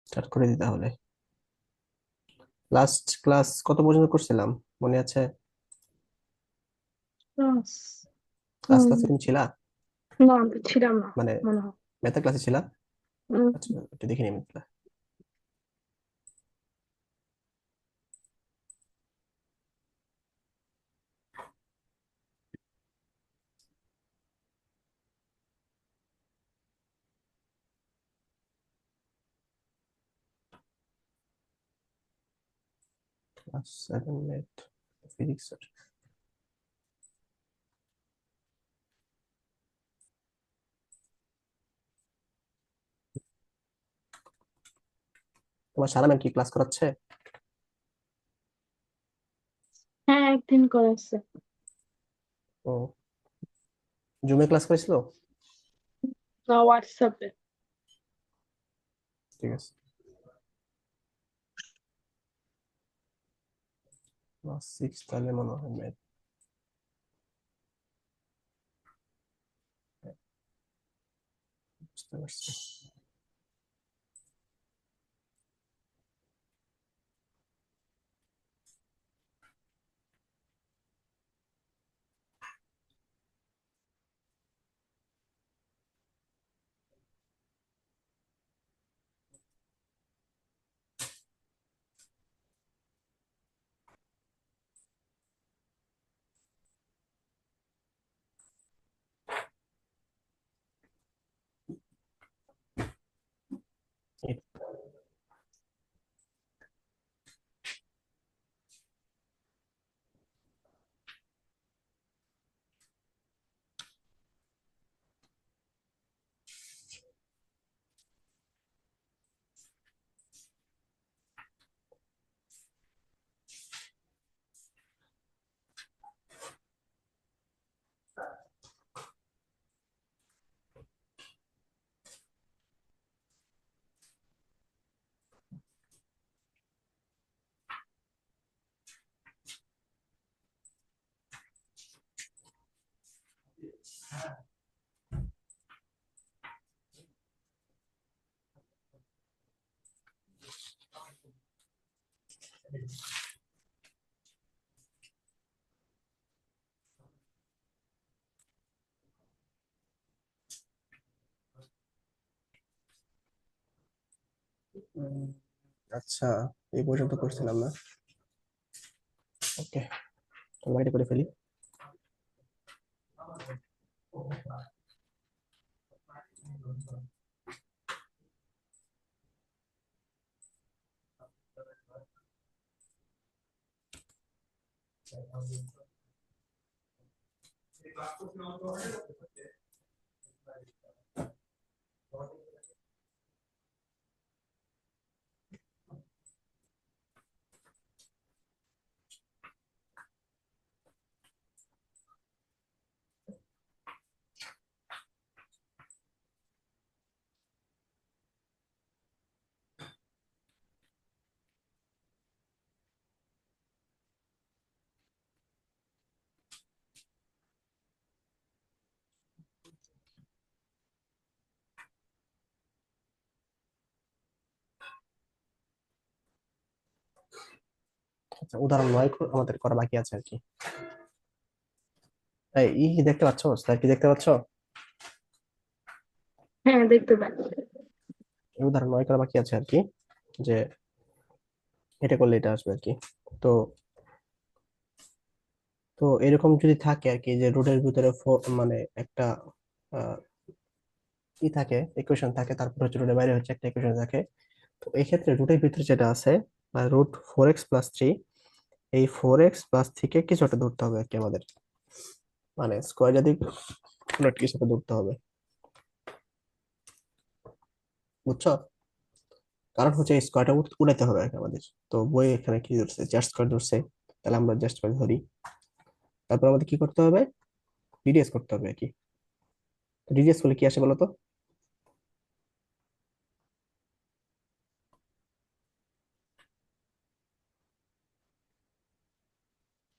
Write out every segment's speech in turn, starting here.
Start করে দিই তাহলে। লাস্ট ক্লাস কত পর্যন্ত করছিলাম মনে আছে? ক্লাস। লাস্ট হুম। ক্লাসে তুমি ছিলা? না, আমি ছিলাম না মানে মনে হয়। ম্যাথের ক্লাসে ছিলা? উম, আচ্ছা, একটু দেখে নিই ম্যাথটা। Class 7 math physics. তোমার সারা ম্যাম কি ক্লাস করাচ্ছে? হ্যাঁ, একদিন করাইছে। ও, জুমে ক্লাস করেছিল? না, হোয়াটসঅ্যাপে। ঠিক আছে। ক্লাস 6 তাহলে মনে হয় ম্যাথ। বুঝতে পারছি। এই- উম, আচ্ছা, এই পর্যন্ত করছিলাম না। ওকে, তাহলে এটা করে ফেলি। আচ্ছা, উদাহরণ 9 আমাদের করা বাকি আছে আর কি। এই কি দেখতে পাচ্ছ? স্লাইড কি দেখতে পাচ্ছ? হ্যাঁ, দেখতে পাচ্ছি। এই উদাহরণ 9 করা বাকি আছে আর কি, যে এটা করলে এটা আসবে আর কি। তো তো এরকম যদি থাকে আর কি, যে রুটের ভিতরে মানে একটা আহ, ই থাকে, ইকুয়েশন থাকে, তারপর হচ্ছে রুটের বাইরে হচ্ছে একটা ইকুয়েশন থাকে। তো এই ক্ষেত্রে রুটের ভিতরে যেটা আছে, √4x+3, এই 4x+ থেকে কিছু একটা ধরতে হবে আর কি আমাদের, মানে স্কোয়ার যদি কোনো একটা কিছু একটা ধরতে হবে। বুঝছো? কারণ হচ্ছে এই স্কোয়ারটা উড়াইতে হবে আর কি আমাদের। তো বই এখানে কি ধরছে, জাস্ট স্কোয়ার ধরছে, তাহলে আমরা জাস্ট স্কোয়ার ধরি। তারপর আমাদের কি করতে হবে? ডিডিএস করতে হবে আর কি। ডিডিএস করলে কি আসে বলো তো?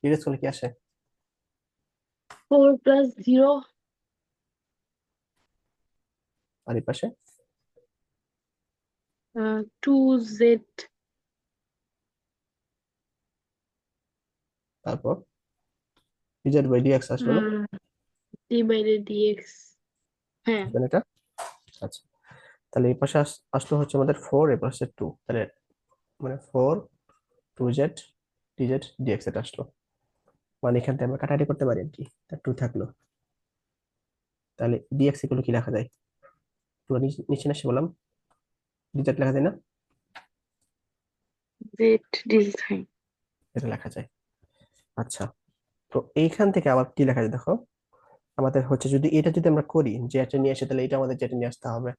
ডিডিএস করলে কি আসে? 4+0। আর এই পাশে 2z তারপর ডিজেড বাই ডিএক্স আসলো না ডিভাইডেড ডিএক্স। হ্যাঁ। আসবে না এটা? আচ্ছা, তাহলে এই পাশে আসলো হচ্ছে আমাদের 4, এই পাশে 2, তাহলে মানে 4 2z ডিজেড ডিএক্স এটা আসলো। মানে এখান থেকে আমরা কাটাকাটি করতে পারি আর কি, 2 থাকলো। তাহলে ডিএক্স এগুলো কি লেখা যায়? টু নিচে না, সে বললাম ডিজেড লেখা যায় না? Z design. এটা লেখা যায়। আচ্ছা, তো এইখান থেকে আবার কি লেখা যায় দেখো, আমাদের হচ্ছে যদি এটা যদি আমরা করি যে এটা নিয়ে আসে, তাহলে এটা আমাদের যেটা নিয়ে আসতে হবে।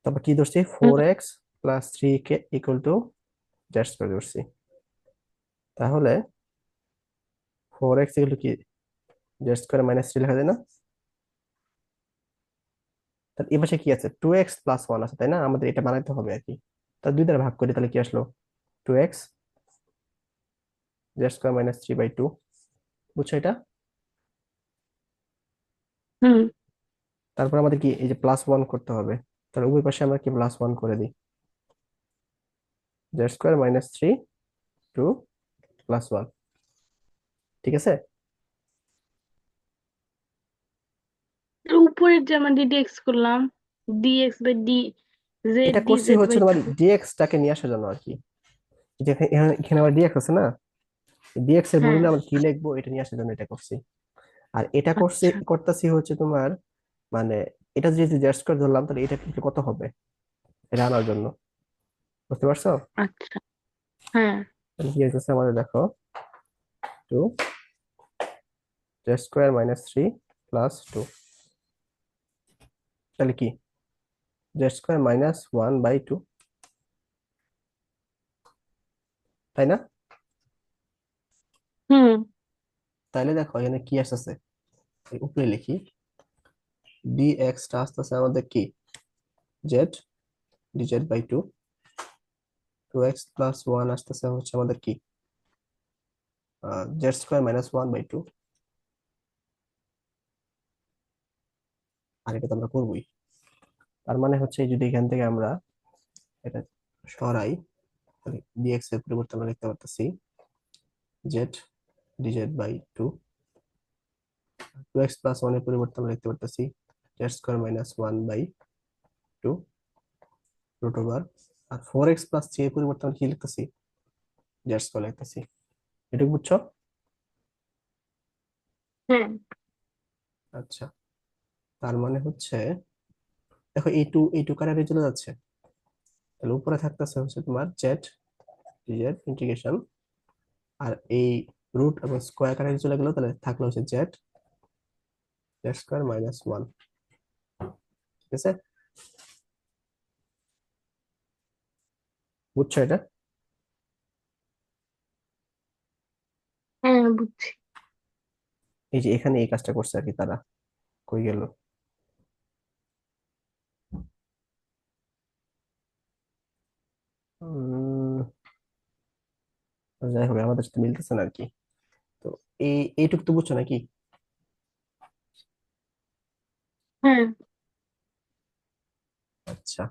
তারপর কি ধরছি, 4x plus 3k equal to Z square ধরছি। তাহলে 4x ইকুয়াল টু কি, জেড স্কোয়ার মাইনাস 3 লেখা যায় না? তাহলে এই পাশে কি আছে, 2x প্লাস 1 আছে তাই না, আমাদের এটা বানাইতে হবে আর কি। তাহলে 2 দ্বারা ভাগ করি, তাহলে কি আসলো, 2x জেড স্কোয়ার মাইনাস 3/2। বুঝছো এটা? হুম। তারপর আমাদের কি এই যে +1 করতে হবে, তাহলে উভয় পাশে আমরা কি +1 করে দিই, জেড স্কোয়ার মাইনাস 3 টু +1। ঠিক আছে, উপরের যে আমরা ডিএক্স করলাম, ডিএক্স বাই ডি, জেড এটা করছি ডিজেড হচ্ছে বাই তোমার 2। ডিএক্স টাকে নিয়ে আসার জন্য আর কি। এই যে এখানে এখানে আবার ডিএক্স আছে না, ডিএক্স এর হ্যাঁ। বদলে আমরা কি লিখবো এটা নিয়ে আসার জন্য এটা করছি। আর এটা করছি আচ্ছা। করতেছি হচ্ছে তোমার মানে, এটা যদি জেড স্কোয়ার ধরলাম তাহলে এটা কিন্তু কত হবে, এটা আনার জন্য। বুঝতে পারছো? আচ্ছা। হ্যাঁ। তাহলে কি হচ্ছে আমাদের দেখো, টু জেড স্কোয়ার মাইনাস 3 +2, তাহলে কি জেড স্কোয়ার মাইনাস 1/2, তাই না? হুম। তাহলে দেখো এখানে কি আসতেছে, এই উপরে লিখি, ডিএক্স টা আসতেছে আমাদের কি, জেড ডিজেড/2, 2x প্লাস 1 আসতেছে হচ্ছে আমাদের কি, জেড স্কোয়ার মাইনাস 1/2। আর এটা তো আমরা করবোই। তার মানে হচ্ছে যদি এখান থেকে আমরা এটা সরাই, তাহলে ডিএক্স এর পরিবর্তে আমরা লিখতে পারতেছি জেড ডিজেড/2, 2x প্লাস 1 এর পরিবর্তে আমরা লিখতে পারতেছি z square minus 1/2 root over, আর 4x প্লাস 3 এর পরিবর্তে আমরা কি লিখতেছি, জেড স্কোয়ার লিখতেছি। এটুকু বুঝছো? হ্যাঁ। আচ্ছা, তার মানে হচ্ছে দেখো এই টু কারারে চলে যাচ্ছে, তাহলে উপরে থাকতেছে হচ্ছে তোমার জেড ডিজেড ইন্টিগ্রেশন, আর এই রুট এবং স্কোয়ার কাটাকাটি চলে গেল, তাহলে থাকলো হচ্ছে জেড জেড স্কোয়ার মাইনাস 1। ঠিক আছে, বুঝছো এটা? হ্যাঁ বুঝছি। এই যে এখানে এই কাজটা করছে আর কি তারা, কই গেল, উম, যাই হোক আমাদের সাথে মিলতেছে না আর কি। তো এইটুকু তো বুঝছো নাকি? হ্যাঁ। আচ্ছা,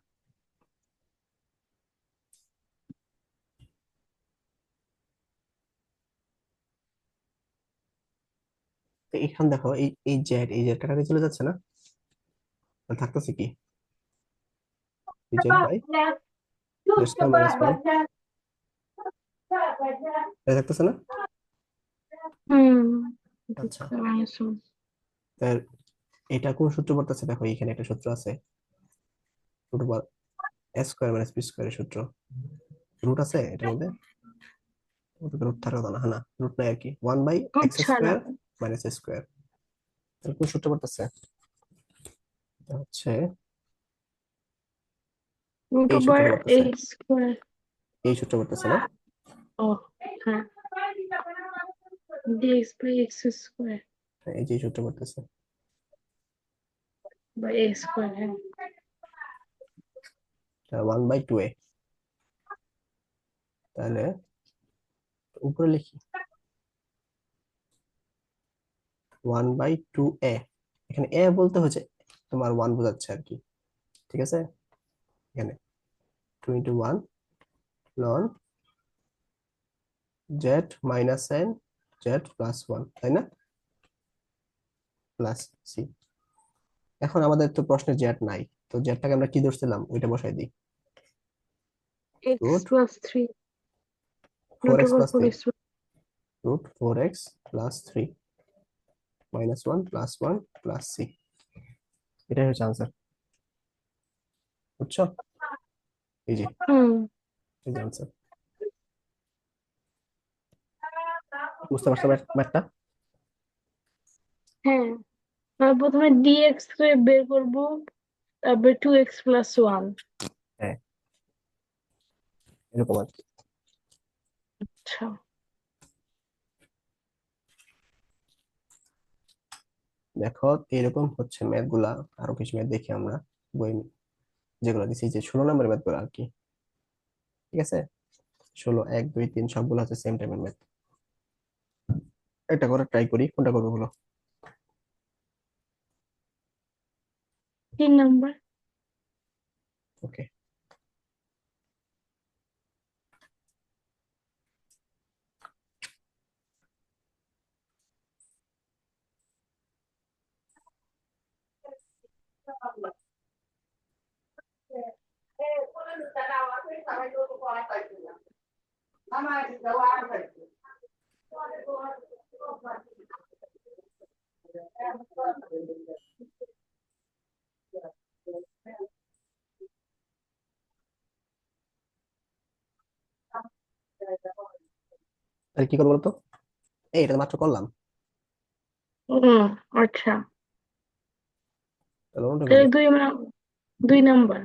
তো এখানে দেখো এই জেড কাটাকাটি চলে যাচ্ছে না, তাহলে থাকতেছে কি, d z by z square minus 1, এটা থাকতেছে না? হুম। আচ্ছা, বুঝতে পারছি। তার এটা কোন সূত্র পড়তেছে দেখো, এখানে একটা সূত্র আছে, root over S square minus B স্কোয়ারের সূত্র। রুট আছে এটার মধ্যে, রুট থাকার কথা না, হ্যাঁ না রুট নাই আর কি, 1/x ছাড়া স্কোয়ার মাইনাস স্কোয়ার। তাহলে কোন সূত্র পড়তেছে, এটা হচ্ছে রুট এই ওভার সূত্রটা পড়তেছে, এক্স স্কোয়ার। এই সূত্র পড়তেছে না? ও হ্যাঁ, ডিএক্স বাই এক্স স্কোয়ার হ্যাঁ, এই যে এই সূত্র পড়তেছে, বাই এ স্কোয়ার। হ্যাঁ। 1/2a। তাহলে উপরে লিখি 1/2a, এখানে এ বলতে হচ্ছে তোমার 1 বোঝাচ্ছে আর কি। ঠিক আছে, এখানে 2 into 1 ln z minus n z plus 1, তাই না? Plus C. এখন আমাদের তো প্রশ্নে জেড নাই, তো জেডটাকে আমরা কি ধরছিলাম ওইটা বসাই দিই। x root plus 3 four not x over plus 4 three is right. Root 4x plus 3 minus 1 plus 1 plus C, এটাই হচ্ছে আনসার। বুঝছো? এই যে হুম। এই যে আনসার। বুঝতে পারছো ম্যাথটা? হ্যাঁ, আমি প্রথমে dx কে বের করব, তারপরে 2x plus 1। হ্যাঁ, এরকম আর কি। আচ্ছা। দেখো এরকম হচ্ছে ম্যাথ গুলা, আরো কিছু ম্যাথ দেখি আমরা বই যেগুলো দিছি, যে 16 নম্বরের ম্যাথ গুলো আর কি। ঠিক আছে, 16, 1, 2, 3 সবগুলো হচ্ছে সেম টাইপের ম্যাথ। এটা করে ট্রাই করি, কোনটা করবো বলো? 3 নম্বর। ওকে। তাহলে কি করবো বলতো? এটা তো মাত্র করলাম, ও আচ্ছা, তাহলে অন্যটা তাহলে করি। 2 নম্বর।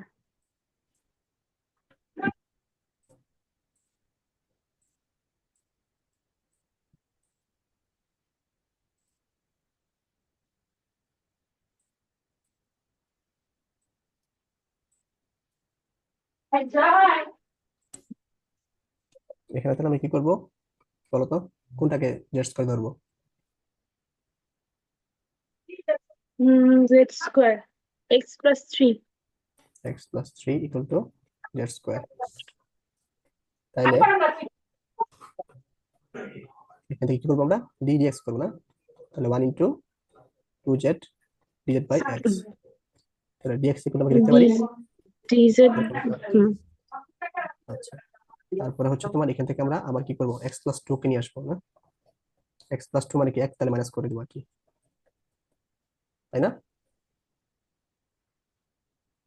এখানে তাহলে আমি কি করবো বলো তো? কোনটাকে জেড স্কয়ার ধরবো? z square, x plus 3। X plus 3 equal to Z square. তাইলে এখান থেকে কি করবো আমরা? ডি ডিএক্স করবো না? তাহলে 1 into 2z d z by x. তাহলে ডিএক্স ইকুয়াল আমরা লিখতে d পারি dz। এরকম। হুম। আচ্ছা, তারপরে হচ্ছে তোমার এখান থেকে আমরা আবার কি করবো? এক্স প্লাস 2 কে নিয়ে আসবো না? এক্স প্লাস 2 মানে কি? এক, তাহলে মাইনাস করে দেবো আর কি, তাই না?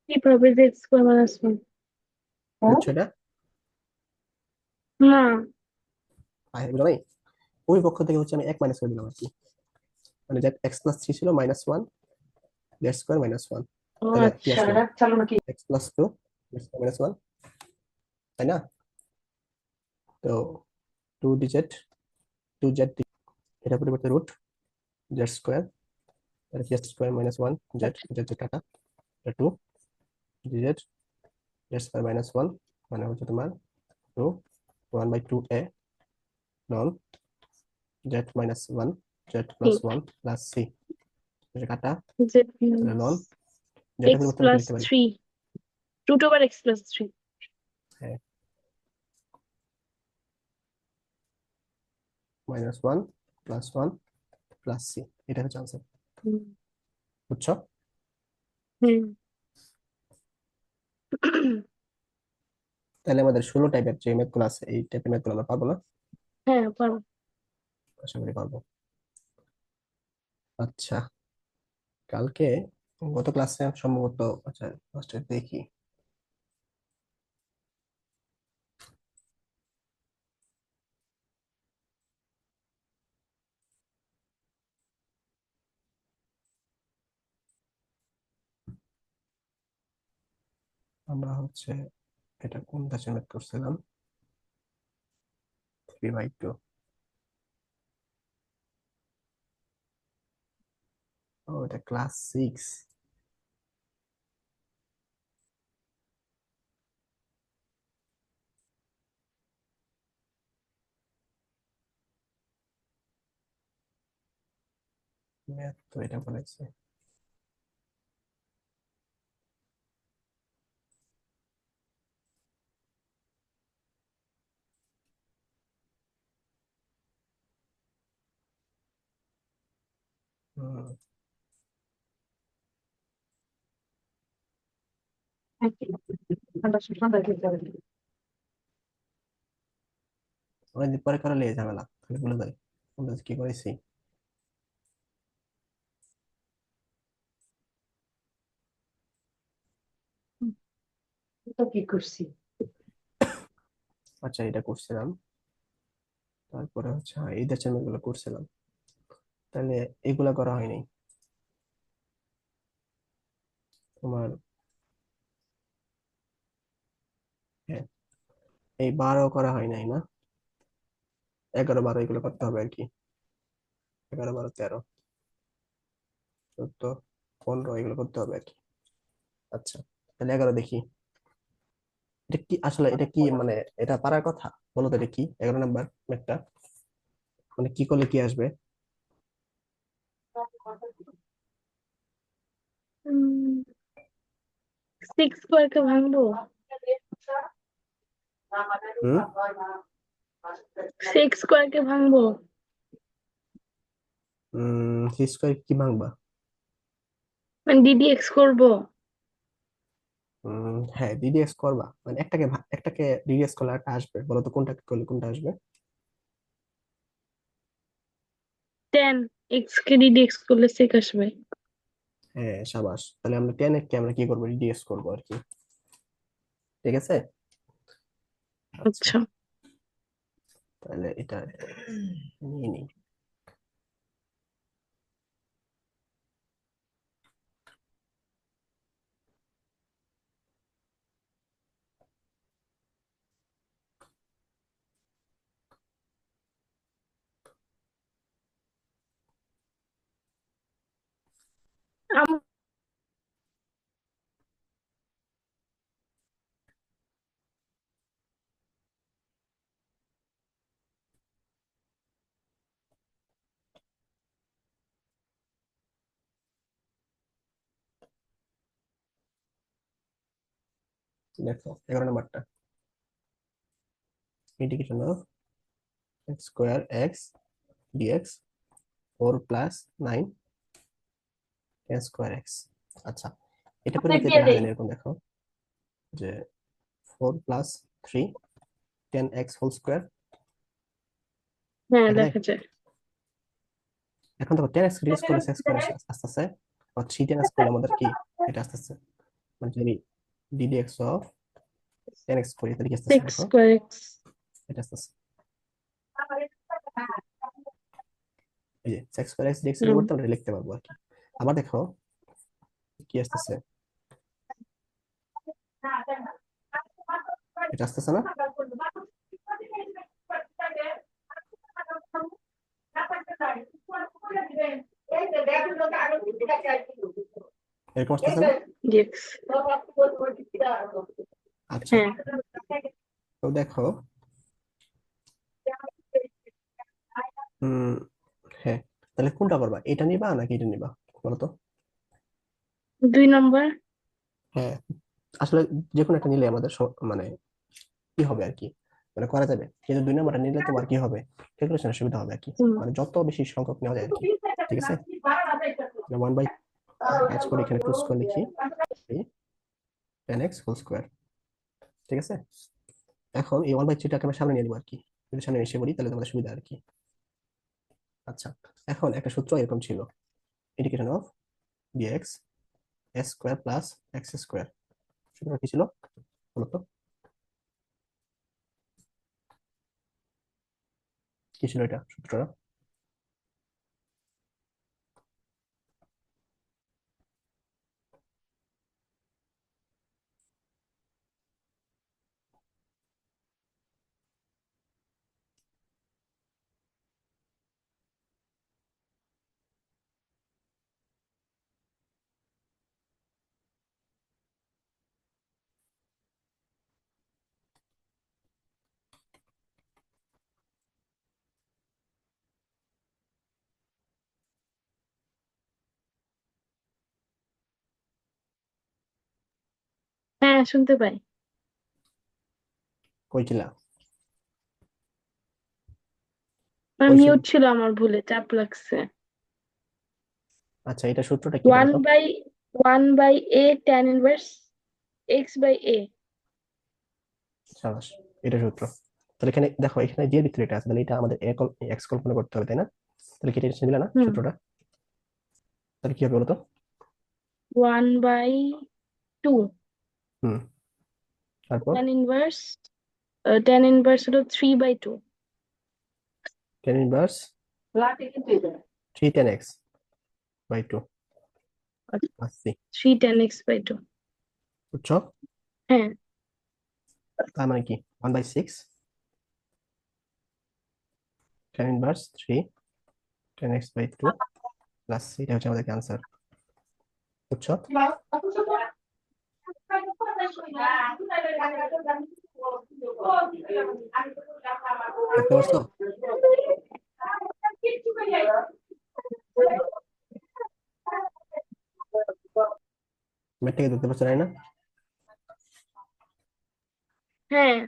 কিভাবে z স্কোয়ার মাইনাস 1? বুঝছো এটা? না। বুঝো নাই? ওই পক্ষ থেকে হচ্ছে আমি এক মাইনাস করে দিলাম আর কি। মানে যে এক্স প্লাস 3 ছিল -1 জেড স্কয়ার -1, ও তাহলে কি আচ্ছা। আসলো? এক্স প্লাস 2 জেড স্কয়ার -1, তাই না? তো 2 ডিজিট 2z, এটা পরিবর্তে রুট জেড স্কয়ার, তাহলে Z square -1 Z Z Z কাটা, 2 ডিজিট জেড স্কয়ার -1 মানে হচ্ছে তোমার 2 1/2a loan Z -1 Z plus ঠিক। 1 প্লাস সি, এটা কাটা, z তাহলে minus লন জেড x পরিবর্তে আমরা কি plus লিখতে পারি? 3 root over x plus 3। হ্যাঁ, -1 +1 প্লাস সি, এটা হচ্ছে আনসার। হুম। বুঝছো? হুম। তাহলে আমাদের 16 টাইপের যে ম্যাথ গুলো আছে, এই টাইপের ম্যাথ গুলো আমরা পাবো না? হ্যাঁ পারো। আশা করি পারবো। আচ্ছা, কালকে গত ক্লাসে সম্ভবত, আচ্ছা ফার্স্টে দেখি, আমরা হচ্ছে এটা কোন ক্লাসে ম্যাথ করছিলাম? 3/2। ও, এটা ক্লাস 6। ম্যাথ তো এটা বলেছে। অনেকদিন পরে করালে এই ঝামেলা খালি বলে দেয় আমরা কি করেছি। তো কি করছি? আচ্ছা এটা করছিলাম, তারপরে হচ্ছে হ্যাঁ এই অ্যাসাইনমেন্ট গুলো করছিলাম, তাহলে এগুলা করা হয়নি তোমার। হ্যাঁ এই 12 করা হয় নাই না, 11 12 এগুলো করতে হবে আর কি, 11 12 13 14 15 এগুলো করতে হবে আর কি। আচ্ছা তাহলে 11 দেখি, এটা কি আসলে, এটা কি মানে এটা পারার কথা? বলো তো এটা কি 11 নাম্বার ম্যাথটা, মানে কি করলে কি আসবে? সিক্স স্কোয়ারকে ভাঙবো। হুম। সিক্স স্কোয়ারকে ভাঙবো। সি স্কোয়ার কি ভাঙবা? মানে ডিডিএক্স করবো। হ্যাঁ ডিডিএক্স করবা, মানে একটাকে একটাকে ডিডিএক্স করলে একটা আসবে, বলো তো কোনটাকে করলে কোনটা আসবে? 10 এক্স কে ডিডিএক্স করলে সেক আসবে। হ্যাঁ সাবাস, তাহলে আমরা 10 কে আমরা কি করবো, ডিডিএক্স করবো আর কি। ঠিক আছে। আচ্ছা আচ্ছা। তাহলে এটা নিয়ে নিই। আম- দেখো 11 নাম্বারটা, integration of x square x d x 4 + 9 tan square x. আচ্ছা এটা পরিবর্তে এটা লেখা যায় না, এরকম দেখো যে 4 + 3 10 x হোল স্কোয়ার, হ্যাঁ দেখা যায়। দেখা যায়। এখন দেখো 10 x ডিএক্স করলে সেক্স স্কোয়ার আস্তে আস্তে, আর 3 10 x করলে আমাদের কি এটা আস্তে আস্তে, মানে যদি ডিডিএক্স অফ 10 x করি তাহলে কি আস্তে আস্তে সিক্স দেখো, স্কোয়ার এক্স। এটা আস্তে আস্তে এই যে সেক্স স্কোয়ার এক্স ডিএক্স এর পরিবর্তে আমরা এটা লিখতে পারবো আর কি। আবার দেখো কি আসতেছে, এটা আসতেছে না, এরকম আসতেছে না। ডিএক্স। আচ্ছা হ্যাঁ। তো দেখো হম হ্যাঁ, তাহলে কোনটা করবা, এটা নিবা নাকি এটা নিবা বলো তো? 2 নম্বর। হ্যাঁ আসলে যে কোনো একটা নিলে আমাদের মানে কি হবে আর কি, মানে করা যাবে, কিন্তু 2 নাম্বারটা নিলে তোমার কি হবে, ক্যালকুলেশনের সুবিধা হবে আর কি, হুম। মানে যত বেশি সংখ্যক নেওয়া যায় আর কি। ঠিক আছে, 1/, কাজ করে এখানে 2 স্কোয়ার লিখি, 10 x হোল স্কোয়ার। ঠিক আছে, এখন এই 1/3টাকে আমরা সামনে নিয়ে নেবো আর কি, যদি সামনে এসে বলি তাহলে তোমাদের সুবিধা আর কি। আচ্ছা এখন একটা সূত্র এরকম ছিল, integration of d x S square plus x square, সূত্রটা কি ছিল বলো তো, কি ছিল এটা সূত্রটা? হ্যাঁ শুনতে পাই। কই ছিলা? আর ওই মিউট ছিল আমার, ভুলে চাপ লাগছে। আচ্ছা, এটা সূত্রটা কি ওয়ান বলতো? By one by a tan inverse x by a. সাবাস, এটা সূত্র। তাহলে এখানে দেখো, এখানে যে ভিতরে এটা আছে, তাহলে এটা আমাদের এক্স কল্পনা করতে হবে, তাই না? তাহলে কি এটা দিলে না হুম। সূত্রটা? তাহলে কি হবে বলতো? ওয়ান বাই টু হুম, তারপর ট্যান ইনভার্স হলো 3/2। Tan inverse 3 tan x/2 plus C. 3 tan x/2। বুঝছো? হ্যাঁ। তার মানে কি 1/6 tan−3 tan x/2 plus C, এটা হচ্ছে আমাদের আনসার। বুঝছো? দেখতে পারছো? ম্যাথটাকে দেখতে পারছো, তাই না? হ্যাঁ।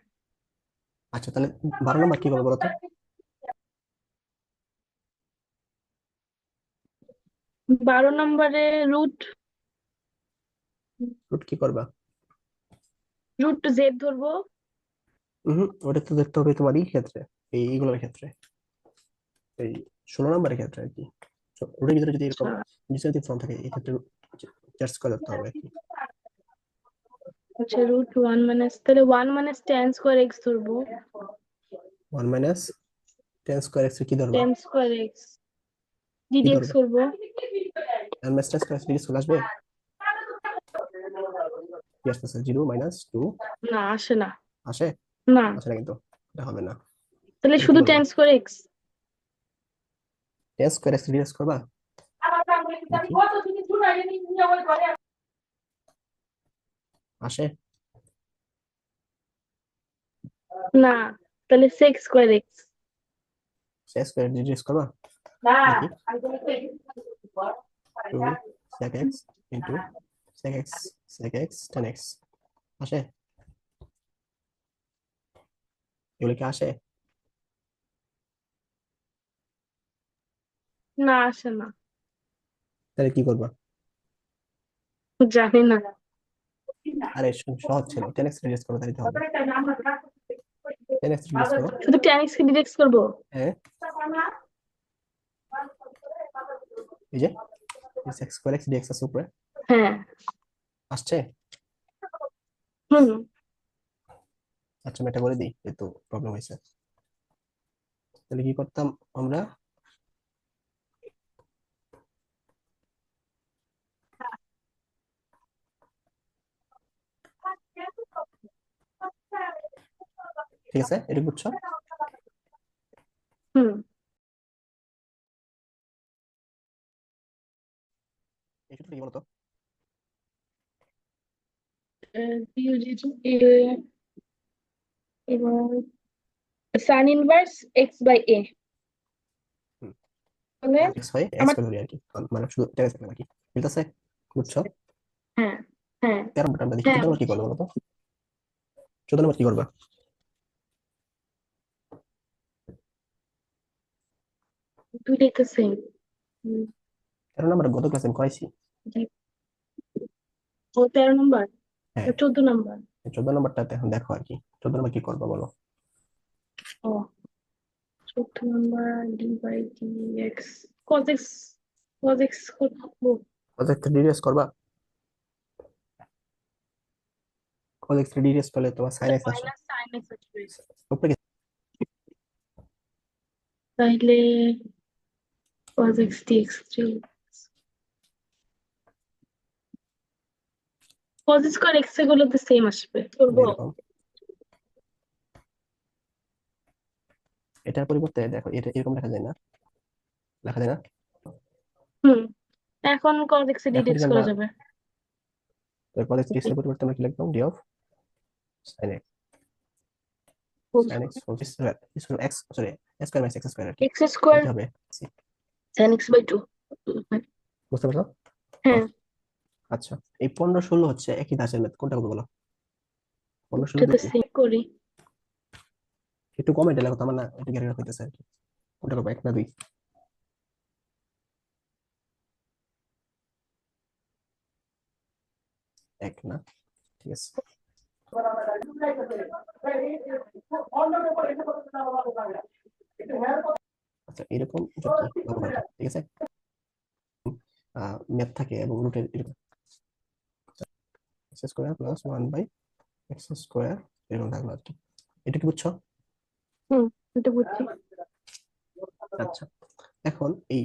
আচ্ছা, তাহলে 12 নম্বর কি করবো বলো তো? 12 নম্বরে রুট রুট কি করবা? রুট জেড ধরবো। ওটা তো দেখতে হবে তোমার এই ক্ষেত্রে, এইগুলোর ক্ষেত্রে, এই 16 নম্বরের ক্ষেত্রে আর কি। রুটের ভিতরে যদি এরকম আচ্ছা। ডিসক্রিট ফর্ম থাকে, এই ক্ষেত্রে জাস্ট করে ধরতে হবে আর কি। আচ্ছা, রুট ওয়ান মাইনাস, তাহলে 1 - tan² x ধরবো। 1 - tan² x কি ধরবা? tan² x কি ডিডি এক্স ধরবা? করবো। tan² x চলে আসবে? কি আসতেছে? 0 - 2 না, আসে না। আসে? না, আসে না কিন্তু, এটা হবে না। তাহলে তাহলে কি শুধু করবা? tan²x। tan² x রিডিউস করবা? দেখি, আসে? না, তাহলে sec²x। sec² রিডিউস করবা? দেখি, 2 sec x into sec x tan x আসে? এগুলো কি আসে? না, আসে না। তাহলে কি করবা? জানি না। আরে সহজ ছিল, tan x রিডিউস করো, তাহলে তো হবে। tan x রিডিউস করো। শুধু tan x কে ডিডি এক্স করবো। হ্যাঁ, এই যে sec² x dx আছে উপরে, হ্যাঁ। আসছে? হুম। আচ্ছা, আমি এটা করে দিই, এই তো প্রবলেম হয়েছে। তাহলে কি করতাম আমরা? ঠিক আছে, এটা বুঝছো? হুম। এই সূত্রটা কি বলতো? এবং sin−1 x/a হুম, তাহলে x হয় x আমার। করে ধরি আর কি, মানে শুধু tan x থাকে নাকি, বুঝতেছে? বুঝছো? হ্যাঁ। হ্যাঁ। 13 নম্বরটা আমরা দেখি, হ্যাঁ, 14 নম্বর কি বুঝছি। করবো বলতো? 14 নম্বর কি করবা? দুইটাই তো সেম। 13 নম্বর গত ক্লাসে আমি করাইছি। ও 13 নম্বর, হ্যাঁ, 14 নম্বর। 14 নম্বরটাতে এখন দেখো আর কি, 14 নম্বর কি করবা বলো? ও, 14 নম্বর d/dx cos x করবো। cos x রিডিউস করবা? cos x রিডিউস করলে তোমার sin x আসে মাইনাস সাইন এক্স আসবে। উপরে কি? তাহলে cos x dx 3 cos² x এগুলো তো সেম আসবে, করবো। এরকম, এটার পরিবর্তে দেখো, এটা এরকম লেখা যায় না? লেখা যায় না? হুম। এখন cos x এ এখন ডিডেক্স যদি আমরা করা যাবে। cos x রিডিউস এর পরিবর্তে আমরা কি লিখলাম? d of sin x, sin x whole square, x sorry, square minus x square আর কি। x² তাহলে কি হবে? sin x/2। বুঝতে পারছো? হ্যাঁ, আচ্ছা, এই 15 16 হচ্ছে একই ধাঁচের ম্যাথ, কোনটা করবো বলো? 15 16 এটা তো দুই কি? সেম করি। একটু কমেন্টে লেখো তো, আমার না একটু গ্যারান্টি হইতেছে আর কি। কোনটা করবো, 1 না 2? এক না, ঠিক আছে। আচ্ছা এরকম যদি ব্যবহার হয়, ঠিক আছে, ম্যাথ থাকে এবং রুটের এরকম এক্স স্কোয়ার প্লাস 1/x² এরকম থাকলো আর কি। এটা কি বুঝছো? হুম, এটা বুঝছি। আচ্ছা এখন এই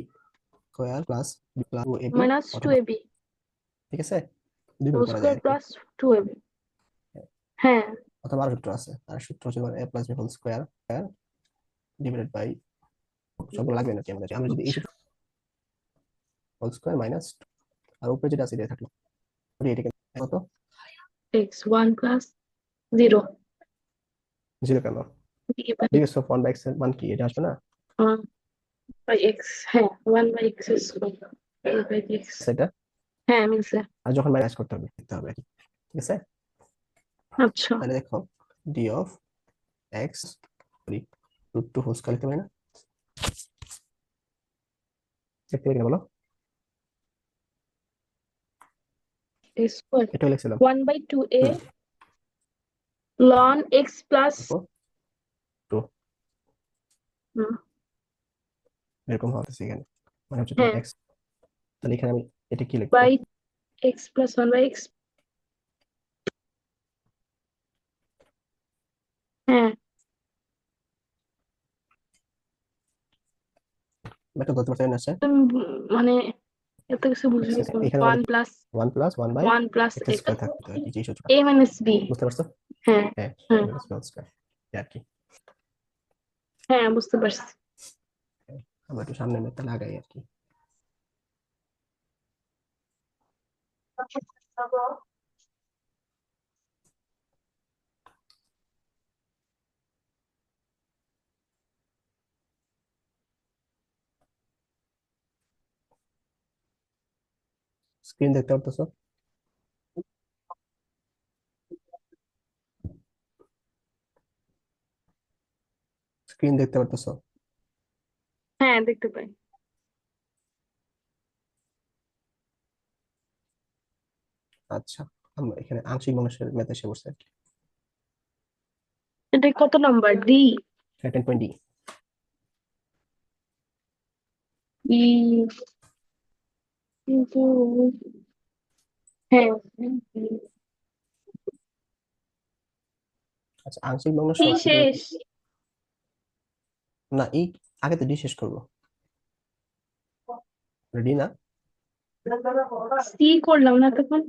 square plus b plus two ab minus two অথবা, এবি ঠিক আছে, দুইভাবে হোল করা যায় স্কোয়ার আর কি। Plus two ab. হ্যাঁ, অথবা আরো সূত্র আছে, আর সূত্র হচ্ছে a plus b whole square divided by, সবগুলো লাগবে নাকি আমাদের, আমরা যদি এই আচ্ছা। সূত্র হোল স্কোয়ার মাইনাস, আর উপরে যেটা আছে এটা থাকলো, এটাকে কত, x one plus zero zero কেন, ডিএক্স অফ 1/x এর মান কি, এটা আসবে না, বাই এক্স। হ্যাঁ, one by x square by x. সেটা। হ্যাঁ, মিলছে। আর যখন মাইনাস করতে হবে দেখতে হবে, ঠিক আছে। আচ্ছা। তাহলে দেখো d of x sorry root two whole square লিখতে পারি না, লিখতে পারি না বলো, স্কোয়ার এটাও লিখছিলাম। One by two a hmm, ln x plus. তারপর টু, এরকম হতেছে এখানে, মানে হচ্ছে তোমার হ্যাঁ, এক্স, তাহলে এখানে আমি এটা কি লিখবো, by x plus one by x. হ্যাঁ, একটা ধরতে পারছি না, আছে তুমি মানে এত কিছু বুঝলি তো। এখানে ওয়ান আমাদের প্লাস 1 + 1/x² ওয়ান প্লাস থাকতো আর কি, যে সূত্রটা, এ মাইনাস বি। বুঝতে পারছো? হ্যাঁ, হ্যাঁ, হ্যাঁ, মাইনাস হোল স্কয়ার আর কি। হ্যাঁ, বুঝতে পারছি। হ্যাঁ, আমরা একটু সামনে ম্যাথটা লাগাই আর কি। স্ক্রিন দেখতে পারতেছো? স্ক্রিন দেখতে পারতেছো? হ্যাঁ, দেখতে পাই। আচ্ছা, আমরা এখানে আংশিক ভগ্নাংশের ম্যাথ এসে বসছে আর কি। এটা কত নাম্বার? ডি? 10.D। ই কিন্তু হ্যাঁ, আচ্ছা আংশিক ভগ্নাংশ ই কিভাবে, শেষ। না এই আগে তো ডি শেষ করবো, রেডি না? সি করলাম না তখন।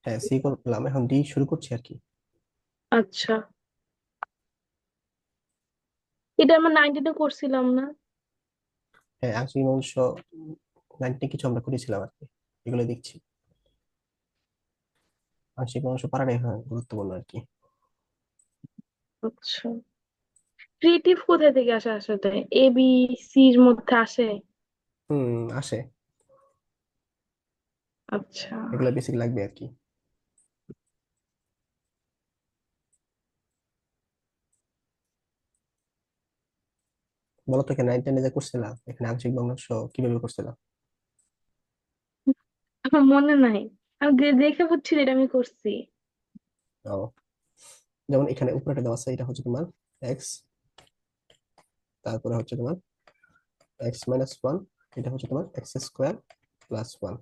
হ্যাঁ সি করলাম, এখন ডি শুরু করছি আর কি। আচ্ছা, এটা আমরা 19 করছিলাম না? হ্যাঁ আংশিক ভগ্নাংশ 90 কিছু আমরা করেছিলাম আর কি, এগুলো দেখছি। আংশিক ভগ্নাংশ পারাটাই হয় গুরুত্বপূর্ণ আর কি। আচ্ছা, ক্রিয়েটিভ কোথা থেকে আসে আসলে? এ বি সি এর মধ্যে আসে? আসে, আচ্ছা। এগুলো বেসিক লাগবে আর কি। বলো তো এখানে 9 10 যে করছিলাম, এখানে আংশিক ভগ্নাংশ কিভাবে করছিলাম? আমার মনে নাই। আমি দেখে বুঝছি যে এটা আমি করছি। ও, যেমন এখানে উপরেটা দেওয়া আছে, এটা হচ্ছে তোমার এক্স, তারপরে হচ্ছে তোমার x - 1, এটা হচ্ছে তোমার x² + 1।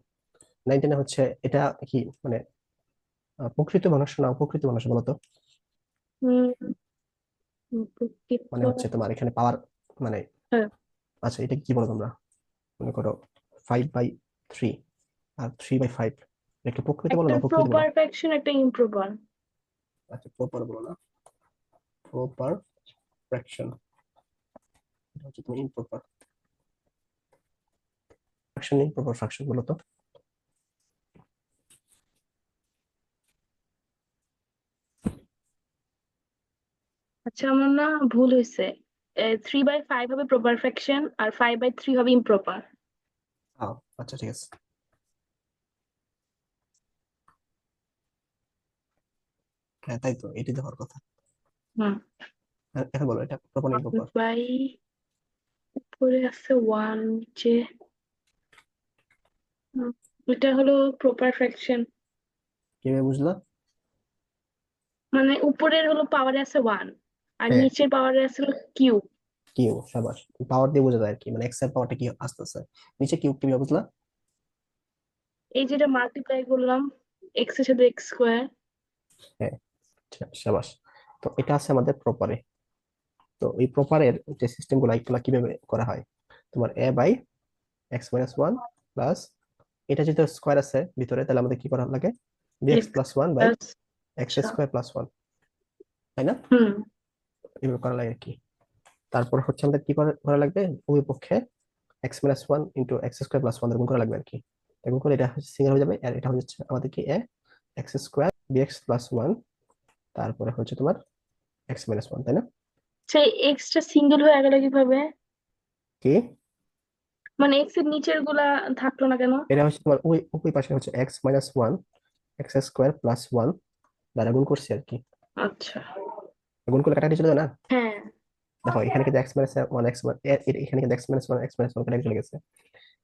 9 10 হচ্ছে এটা কি মানে প্রকৃত ভগ্নাংশ না অপ্রকৃত ভগ্নাংশ বলতো? হম, মানে হচ্ছে তোমার এখানে পাওয়ার মানে, হ্যাঁ, আচ্ছা এটা কি বলো তোমরা, মনে করো 5/3 আর 3/5, এটা প্রকৃত বলো একটা না অপ্রকৃত বলো? প্রপার ফ্র্যাকশন, একটা ইমপ্রপার। আচ্ছা প্রপার বলো না, প্রপার ফ্র্যাকশন, এটা হচ্ছে তুমি ইমপ্রপার ফ্র্যাকশন, ইমপ্রপার ফ্র্যাকশন বলো তো। আচ্ছা, আমার না ভুল হয়েছে। 3/5 হবে প্রপার ফ্র্যাকশন, আর 5/3 হবে ইমপ্রপার। আচ্ছা ঠিক আছে, হ্যাঁ তাই তো, এটাই তো হওয়ার কথা। হুম। এখন বলো এটা প্রপার না ওয়ান ইমপ্রপার? বাই উপরে আছে ওয়ান, নিচে হুম, এটা হলো প্রপার ফ্র্যাকশন। কিভাবে বুঝলা? মানে উপরের হলো পাওয়ারে আছে 1 আর হ্যাঁ, নিচের পাওয়ারে আছে কিউব। কিউ, সাবাস। পাওয়ার দিয়ে বোঝা যায় আর কি, মানে এক্স এর পাওয়ারটা কি আসতেছে নিচে, কিউব কিভাবে বুঝলা? এই যেটা মাল্টিপ্লাই করলাম এক্স এর সাথে এক্স স্কোয়ার। হ্যাঁ, সাবাস। তো এটা আছে আমাদের প্রপারে। তো এই প্রপারের যে সিস্টেম গুলো, এগুলো কিভাবে করা হয়? তোমার a by x minus one plus, এটা যেহেতু স্কোয়ার আছে ভিতরে, তাহলে আমাদের কি করা লাগে? B x x plus one by plus. X আচ্ছা। স্কোয়ার প্লাস ওয়ান, তাই না? হুম। এভাবে করা লাগে আর কি। তারপর হচ্ছে আমাদের কি করা লাগবে, উভয় পক্ষে x minus one into x square plus one গুণ করা লাগবে আর কি। গুণ করে এটা সিঙ্গেল হয়ে যাবে, আর এটা হচ্ছে আমাদের কি a x square b x plus one, তারপরে হচ্ছে তোমার এক্স মাইনাস ওয়ান, তাই না? সেই এক্সটা সিঙ্গেল হয়ে গেল কিভাবে? কি, মানে এক্স এর নিচের গুলা থাকলো না কেন? এটা হচ্ছে তোমার ওই ওই পাশে হচ্ছে x minus one x square plus one দ্বারা গুণ করছি আর কি। আচ্ছা। গুণ করলে কাটাকাটি চলে যায় না? হ্যাঁ। দেখো এখানে কিন্তু এক্স মাইনাস ওয়ান এক্স এখানে কিন্তু এক্স মাইনাস ওয়ান কাটাকাটি চলে গেছে,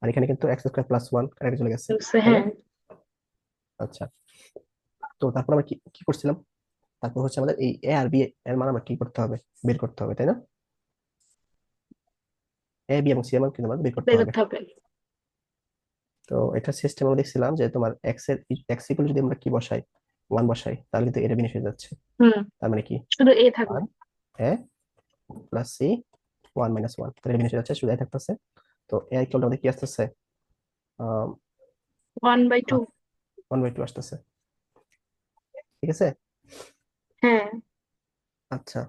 আর এখানে কিন্তু এক্স স্কোয়ার প্লাস ওয়ান কাটাকাটি চলে গেছে, বুঝছে, তাই না? হ্যাঁ। আচ্ছা, তো তারপর আমরা কি কি করছিলাম? তারপর হচ্ছে আমাদের এই এ আর বি এর মান আমরা কি করতে হবে, বের করতে হবে, তাই না? এ বি এবং সি এর মান কিন্তু আমাদের বের করতে বের হবে। করতে হবে। তো এটা সিস্টেম আমরা দেখছিলাম যে তোমার এক্স এর এক্স ইকুয়াল যদি আমরা কি বসাই, ওয়ান বসাই, তাহলে কিন্তু এটা বিনিশ হয়ে যাচ্ছে। হুম। তার মানে কি, শুধু এ থাকবে। One a plus c one minus one, তাহলে এটা বিনিশ হয়ে যাচ্ছে, শুধু এ থাকতেছে। তো এ ইকুয়াল আমাদের কি আসতেছে, 1/2। ওয়ান বাই টু আসতেছে, ঠিক আছে? হ্যাঁ। আচ্ছা,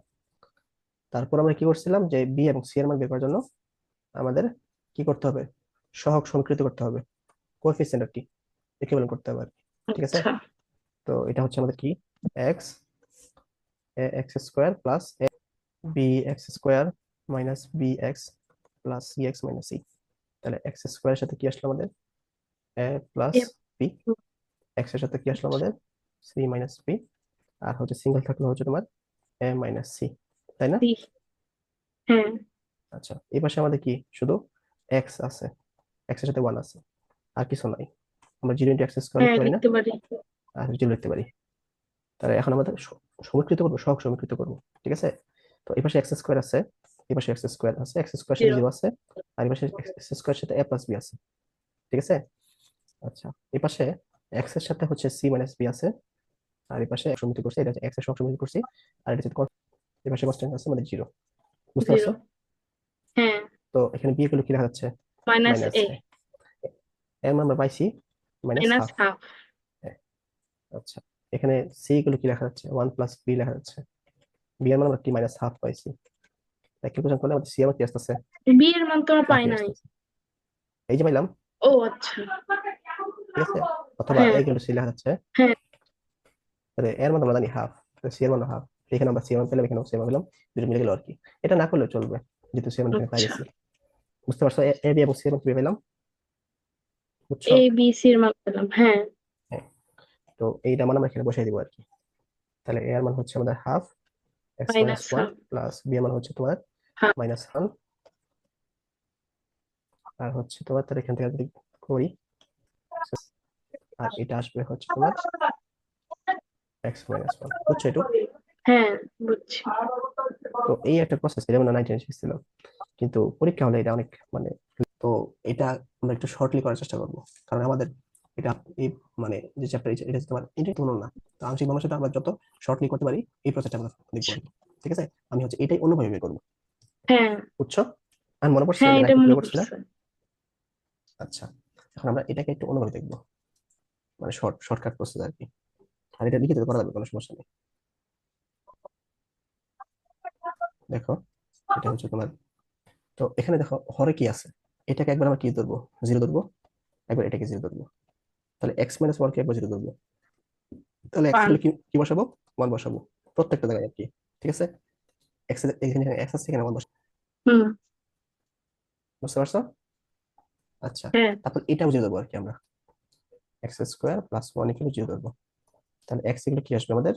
তারপর আমরা কি করছিলাম, যে বি এবং সি এর মান বের করার জন্য আমাদের কি করতে হবে, সহগ সমীকৃত করতে হবে, কোএফিসিয়েন্ট আর কি, ইকুইভ্যালেন্ট করতে হবে আর কি, ঠিক আছে? আচ্ছা। তো এটা হচ্ছে আমাদের কি, x a x square plus a b x square minus b x plus c x minus c. তাহলে এক্স স্কোয়ারের সাথে কি আসলো আমাদের, a plus a. B, x এর সাথে কি আসলো আমাদের, সি মাইনাস বি, আর হচ্ছে সিঙ্গেল থাকলো হচ্ছে তোমার এ মাইনাস সি, তাই না? সি। হ্যাঁ। আচ্ছা, এই পাশে আমাদের কি শুধু এক্স আছে, এক্স এর সাথে ওয়ান আছে, আর কিছু নাই। আমরা জিরো ইন্টু এক্স স্কোয়ার হ্যাঁ লিখতে পারি না, লিখতে পারি। আর জিরো লিখতে পারি। তাহলে এখন আমাদের সমীকৃত করবো, সহগ সমীকৃত করবো, ঠিক আছে? তো এই পাশে এক্স স্কোয়ার আছে, এই পাশে এক্স স্কোয়ার আছে, এক্স স্কোয়ার সাথে 0। জিরো আছে, আর এই পাশে এক্স স্কোয়ার সাথে এ প্লাস বি আছে, ঠিক আছে? আচ্ছা, এই পাশে এক্স এর সাথে হচ্ছে সি মাইনাস বি আছে, আর এই পাশে সমীকরণ করছি, এটা হচ্ছে এক্স এর সহগ সমীকরণ করছি, আর এটা হচ্ছে এই পাশে কনস্ট্যান্ট আছে মানে জিরো, বুঝতে 0। পারছো? হ্যাঁ। তো এখানে বি গুলো কি লেখা যাচ্ছে, মাইনাস মাইনাস এ। এ, এর মান আমরা পাইছি মাইনাস মাইনাস হাফ। হাফ। আচ্ছা, এখানে সি গুলো কি লেখা যাচ্ছে, ওয়ান প্লাস বি লেখা যাচ্ছে, বি এর মান আমরা কি মাইনাস হাফ পাইছি। ক্যালকুলেশন করলে আমাদের সি আমার কি আসতেছে, বি এর মান তো আমরা পাই হাফই নাই। আসতেছে, এই যে পাইলাম, ও আচ্ছা। ঠিক আছে? অথবা হ্যাঁ। এই কিন্তু সি লেখা যাচ্ছে, হ্যাঁ। তাহলে এর মান আমরা জানি হাফ, সি এর মান হাফ, এখানে আমরা সি এর মান পেলাম, এখানেও সি এর মান পেলাম, দুটো মিলে গেল আর কি। এটা না করলেও চলবে, যেহেতু সি এর মান এখানে পাই আচ্ছা। গেছি। বুঝতে পারছো এ বি এবং সি এর মান কিভাবে পেলাম, বুঝছো? এ বি সি এর মান পেলাম, হ্যাঁ। হ্যাঁ, তো এইটা মান আমরা এখানে বসাই দিব আর কি। তাহলে এ এর মান হচ্ছে আমাদের half x minus minus one half. Plus b এর মান হচ্ছে তোমার হাফ। মাইনাস ওয়ান, আর হচ্ছে তোমার, তাহলে এখান থেকে যদি করি, আর এটা আসবে হচ্ছে তোমার এক্স মাইনাস ওয়ান, বুঝছো এটুক? হ্যাঁ বুঝছি। তো এই একটা প্রসেস, এটা আমরা 19 শিখছিলাম, কিন্তু পরীক্ষা হলে এটা অনেক মানে, তো এটা আমরা একটু শর্টলি করার চেষ্টা করবো, কারণ আমাদের এটা এই মানে যে চ্যাপ্টার, এটা তোমার এটা কোনো না। তো আংশিক ভাষাটা আমরা যত শর্টলি করতে পারি, এই প্রসেসটা আমরা দেখবো আর কি। ঠিক আছে, আমি হচ্ছে এটাই অন্যভাবে বের করবো, হ্যাঁ। বুঝছো? আর মনে পড়ছে হ্যাঁ যে এটা রাইটে মনে কিভাবে করছিলাম? পড়ছে। আচ্ছা, এখন আমরা এটাকে একটু অন্যভাবে দেখবো, মানে শর্টকাট প্রসেস আর কি। আর এটা লিখে দিতে করা যাবে, কোনো সমস্যা নেই। দেখো, এটা হচ্ছে তোমার, তো এখানে দেখো হরে কি আছে, এটাকে একবার আমরা কি ধরবো, জিরো ধরবো, একবার এটাকে জিরো ধরবো, তাহলে এক্স মাইনাস ওয়ান কে একবার জিরো ধরবো, তাহলে এক্স ওয়ান। এর কি কি বসাবো, ওয়ান বসাবো, প্রত্যেকটা জায়গায় আর কি, ঠিক আছে? এক্স এখানে এক্স আছে, এখানে ওয়ান বসাবো, হুম। বুঝতে পারছো? আচ্ছা, হ্যাঁ। তারপর এটাও জিরো ধরবো আর কি আমরা, x square plus one equal zero ধরবো, তাহলে এক্স ইকুয়াল কি আসবে আমাদের,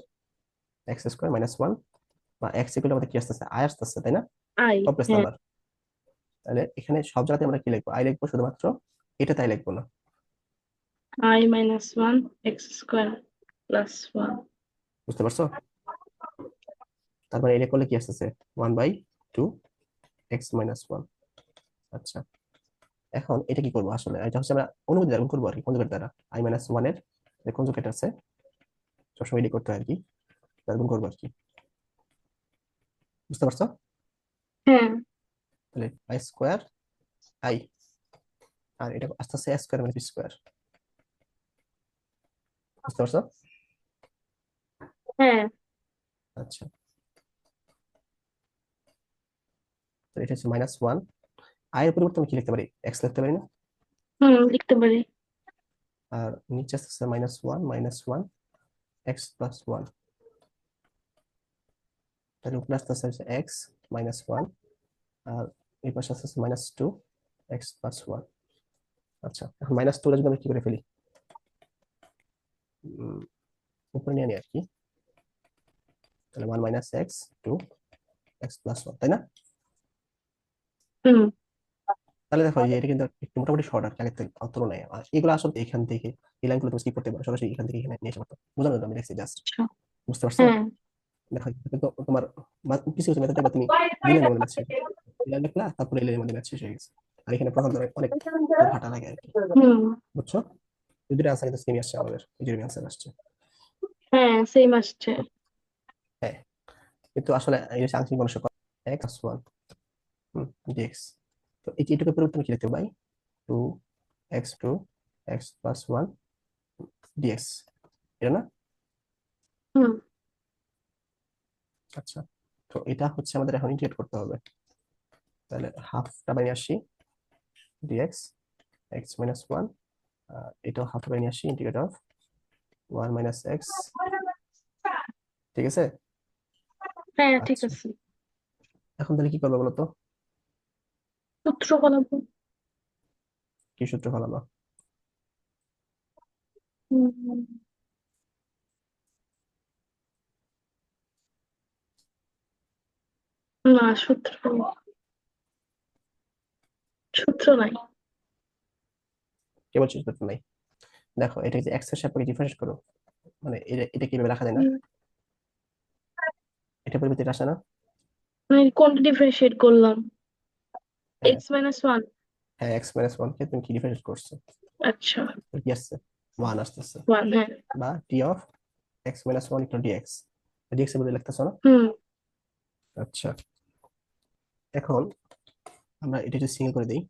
এক্স স্কোয়ার মাইনাস ওয়ান, বা এক্স ইকুয়াল আমাদের কি আসতেছে, আই আসতেছে, তাই না? আই। কমপ্লেক্স হ্যাঁ। নাম্বার, তাহলে এখানে সব জায়গাতে আমরা কি লিখবো, আই লিখবো শুধুমাত্র, এটা তাই লিখবো না। I minus one x square. Plus 1। বুঝতে পারছো? তারপরে এটা করলে কি আসতেছে 1/2 এক্স মাইনাস 1। আচ্ছা, এখন এটা কি করবো আসলে, এটা হচ্ছে আমরা অনুপাত দ্বারা গুণ করবো আর কি, কনজুগেট দ্বারা। i-1 এর যে কনজুগেট আছে সবসময় এটি করতে হয় আর কি, তার গুণ করবো আর কি। বুঝতে পারছো? হ্যাঁ। তাহলে আই স্কোয়ার আই, আর এটা আস্তে আস্তে স্কোয়ার মানে বি স্কোয়ার। বুঝতে পারছো? হ্যাঁ। আচ্ছা, তো এটা হচ্ছে -1। আই এর পরিবর্তে আমি কি লিখতে পারি, এক্স লিখতে পারি না? লিখতে পারি। আর নিচে আসতেছে -1 এক্স প্লাস 1। তাহলে উপরে আসতেছে হচ্ছে এক্স মাইনাস 1, আর এই পাশে আসতেছে -2 এক্স প্লাস 1। আচ্ছা, এখন -2 যদি আমি কি করে ফেলি, উম, উপরে নিয়ে নিই আর কি। তাহলে 1 - এক্স 2 এক্স প্লাস 1, তাই না? হুম। তাহলে দেখো এই যে এটা কিন্তু একটু মোটামুটি শর্ট আর কি, আগের থেকে তুলনায়। আর এগুলো আসলে এখান থেকে এই লাইনগুলো তুমি স্কিপ করতে পারো, সরাসরি এখান থেকে এখানে নিয়ে আসতে পারতো। বোঝানোর জন্য আমি দেখছি জাস্ট। আচ্ছা। বুঝতে পারছো? হ্যাঁ। দেখো কিন্তু তোমার কিছু কিছু মেথড দেখবা তুমি দুই লাইনের মধ্যে ম্যাথ শেষ, এই লাইন লিখলা তারপরে এই লাইনের মধ্যে ম্যাথ শেষ হয়ে গেছে। আর এখানে প্রথম ধরে অনেক তোমার হাঁটা লাগে আর কি। হুম। বুঝছো? এই দুটো আনসার কিন্তু সেমই আসছে আমাদের, এই দুটো আনসার আসছে। হ্যাঁ, সেম আসছে। হ্যাঁ, কিন্তু আসলে এই যে আংশিক মানুষ এক্স ওয়ান ডিএক্স, তো এই এইটুকু পরিবর্তন কি লিখতে পাই, 2 এক্স প্লাস 1 ডিএক্স, এটা না? হুম। আচ্ছা, তো এটা হচ্ছে আমাদের এখন ইন্টিগ্রেট করতে হবে। তাহলে হাফটা বানিয়ে আসি ডিএক্স এক্স মাইনাস 1, এটাও হাফটা বানিয়ে আসি ইন্টিগ্রেট অফ 1 - এক্স। ঠিক আছে? হ্যাঁ, ঠিক আচ্ছা, আছে। এখন তাহলে কি করবো বলতো? সূত্র ফলাবো। কি সূত্র ফলাবো? হুম, না, সূত্র নাই। কে বলছিস সূত্র নাই? দেখো এটা যে এক্স এর সাপেক্ষে ডিফারেন্স করো, মানে এটা এটা কিভাবে রাখা যায় না, হুম, এটা পরিবর্তে এটা আসে না? মানে কোনটা ডিফারেন্সিয়েট করলাম? হ্যাঁ, x - 1। হ্যাঁ, এক্স মাইনাস ওয়ান কে তুমি কি ডিফারেন্স করছো, আচ্ছা। তো কি আসছে, 1 আসতেছে। 1, হ্যাঁ। বা t of x minus one equal dx, dx এর বদলে লিখতেছো না? হুম। আচ্ছা, এখন আমরা এটা যদি সিঙ্গেল করে দিই,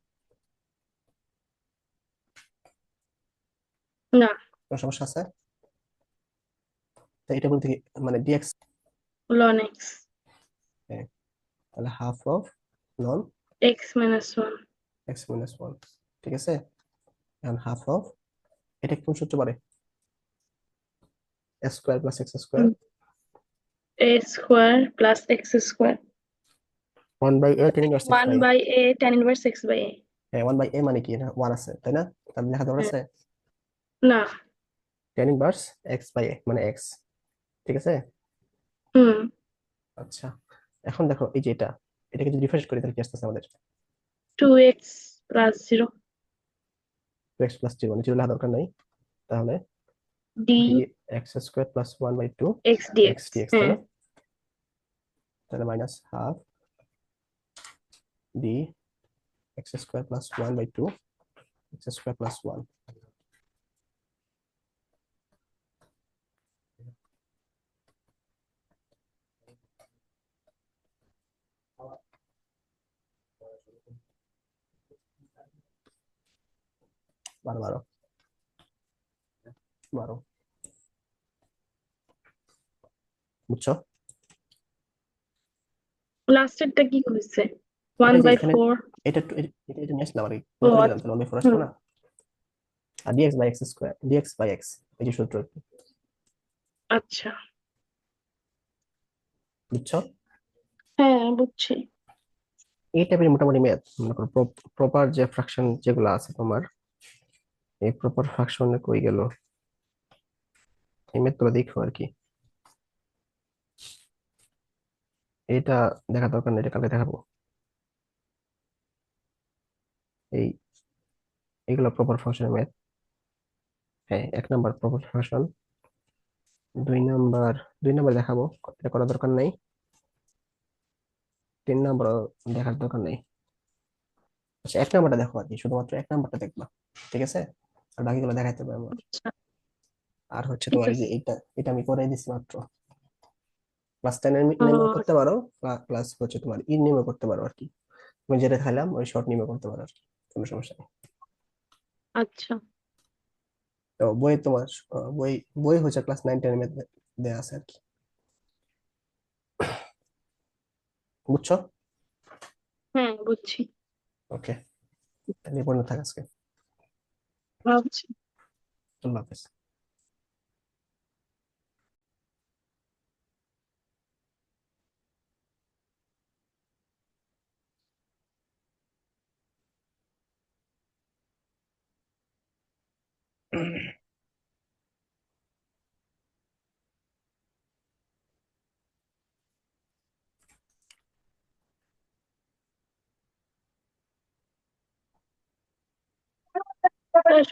না। কোনো সমস্যা আছে? তো এটা বলতে কি মানে ডিএক্স, ln x। তাহলে হাফ অফ লন x - 1। X minus one. ঠিক আছে, এখন হাফ অফ, এটা কোন সূত্র পারে, x square plus x square a square plus x square. 1/a tan inverse x one by. By a tan inverse x/a। হ্যাঁ, 1/a মানে কি, এটা 1 আছে তাই না? তাহলে লেখা দরকার হ্যাঁ। আছে না। tan ইনভার্স এক্স বাই এ মানে এক্স। ঠিক আছে? হুম। আচ্ছা, এখন দেখো এই যে এটা, এটাকে যদি রিফ্রেশ করি তাহলে কি আসতেছে আমাদের, 2x+0 এক্স প্লাস জিরো, মানে জিরো লেখা দরকার নাই। তাহলে d d x square plus 1/2 x dx। X dx, তাই হ্যাঁ। না? তাহলে minus half d x square plus 1/2 x square plus 1। বারো বারো বারো। বুঝছো? লাস্টেরটা কি হয়েছে? ওয়ান এটা যে বাই এখানে ফোর এটা একটু এটা এটা নিয়ে আসলাম আর কি, ও গুণ করে দিলাম, আচ্ছা। তাহলে 1/4 আসলো হুম। না? আর dx by x square, dx by x, এই যে সূত্র, আচ্ছা। বুঝছো? হ্যাঁ, বুঝছি। এই টাইপের মোটামুটি ম্যাথ মনে করো, প্রপার যে ফ্রাকশন যেগুলো আছে তোমার, এই প্রপার ফ্রাকশনে কই গেল, এই ম্যাথ গুলো দেখো আর কি। এটা দেখা দরকার নেই, এটা কালকে দেখাবো। এই এগুলো প্রপার ফাংশনের ম্যাথ। হ্যাঁ, 1 নাম্বার প্রপার ফাংশন, দুই নাম্বার, দুই নাম্বার দেখাবো, এটা করার দরকার নেই। 3 নাম্বার দেখার দরকার নেই। আচ্ছা, 1 নাম্বারটা দেখো আর কি, শুধুমাত্র 1 নাম্বারটা দেখবা, ঠিক আছে? আর বাকিগুলো দেখাইতে পারবো। আচ্ছা, আর হচ্ছে ঠিক তোমার এই যে আছে। এটা এটা আমি করে দিছি মাত্র। ক্লাস 10 ও, নেমে করতে পারো, প্লাস হচ্ছে তোমার নেমে করতে পারো আর কি। তুমি যেটা খাইলাম ওই শর্ট নেমে করতে পারো আর কি, কোনো সমস্যা নেই। আচ্ছা। তো বই তোমার বই বই হচ্ছে ক্লাস 9 10 এর দেয়া আছে আর কি, বুঝছো? হ্যাঁ, বুঝছি। ওকে, তাহলে এই পর্যন্ত থাক আজকে। ভাবছি। আল্লাহ হাফেজ।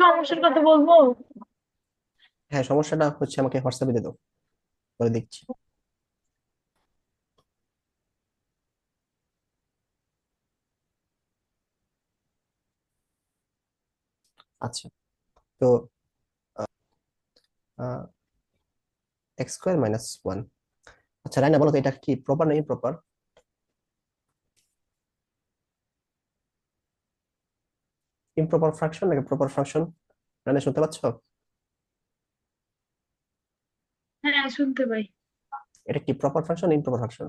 সমস্যার কথা বলবো? হ্যাঁ, সমস্যাটা হচ্ছে আমাকে হোয়াটসঅ্যাপে দিয়ে দাও, পরে দেখছি। আচ্ছা, তো x² - 1। আচ্ছা রাইনা, বলো তো এটা কি প্রপার না ইমপ্রপার? ইমপ্রপার ফ্র্যাকশন নাকি প্রপার ফ্র্যাকশন? রাইনা শুনতে পাচ্ছ? হ্যাঁ, শুনতে পাই। এটা কি proper fraction improper fraction?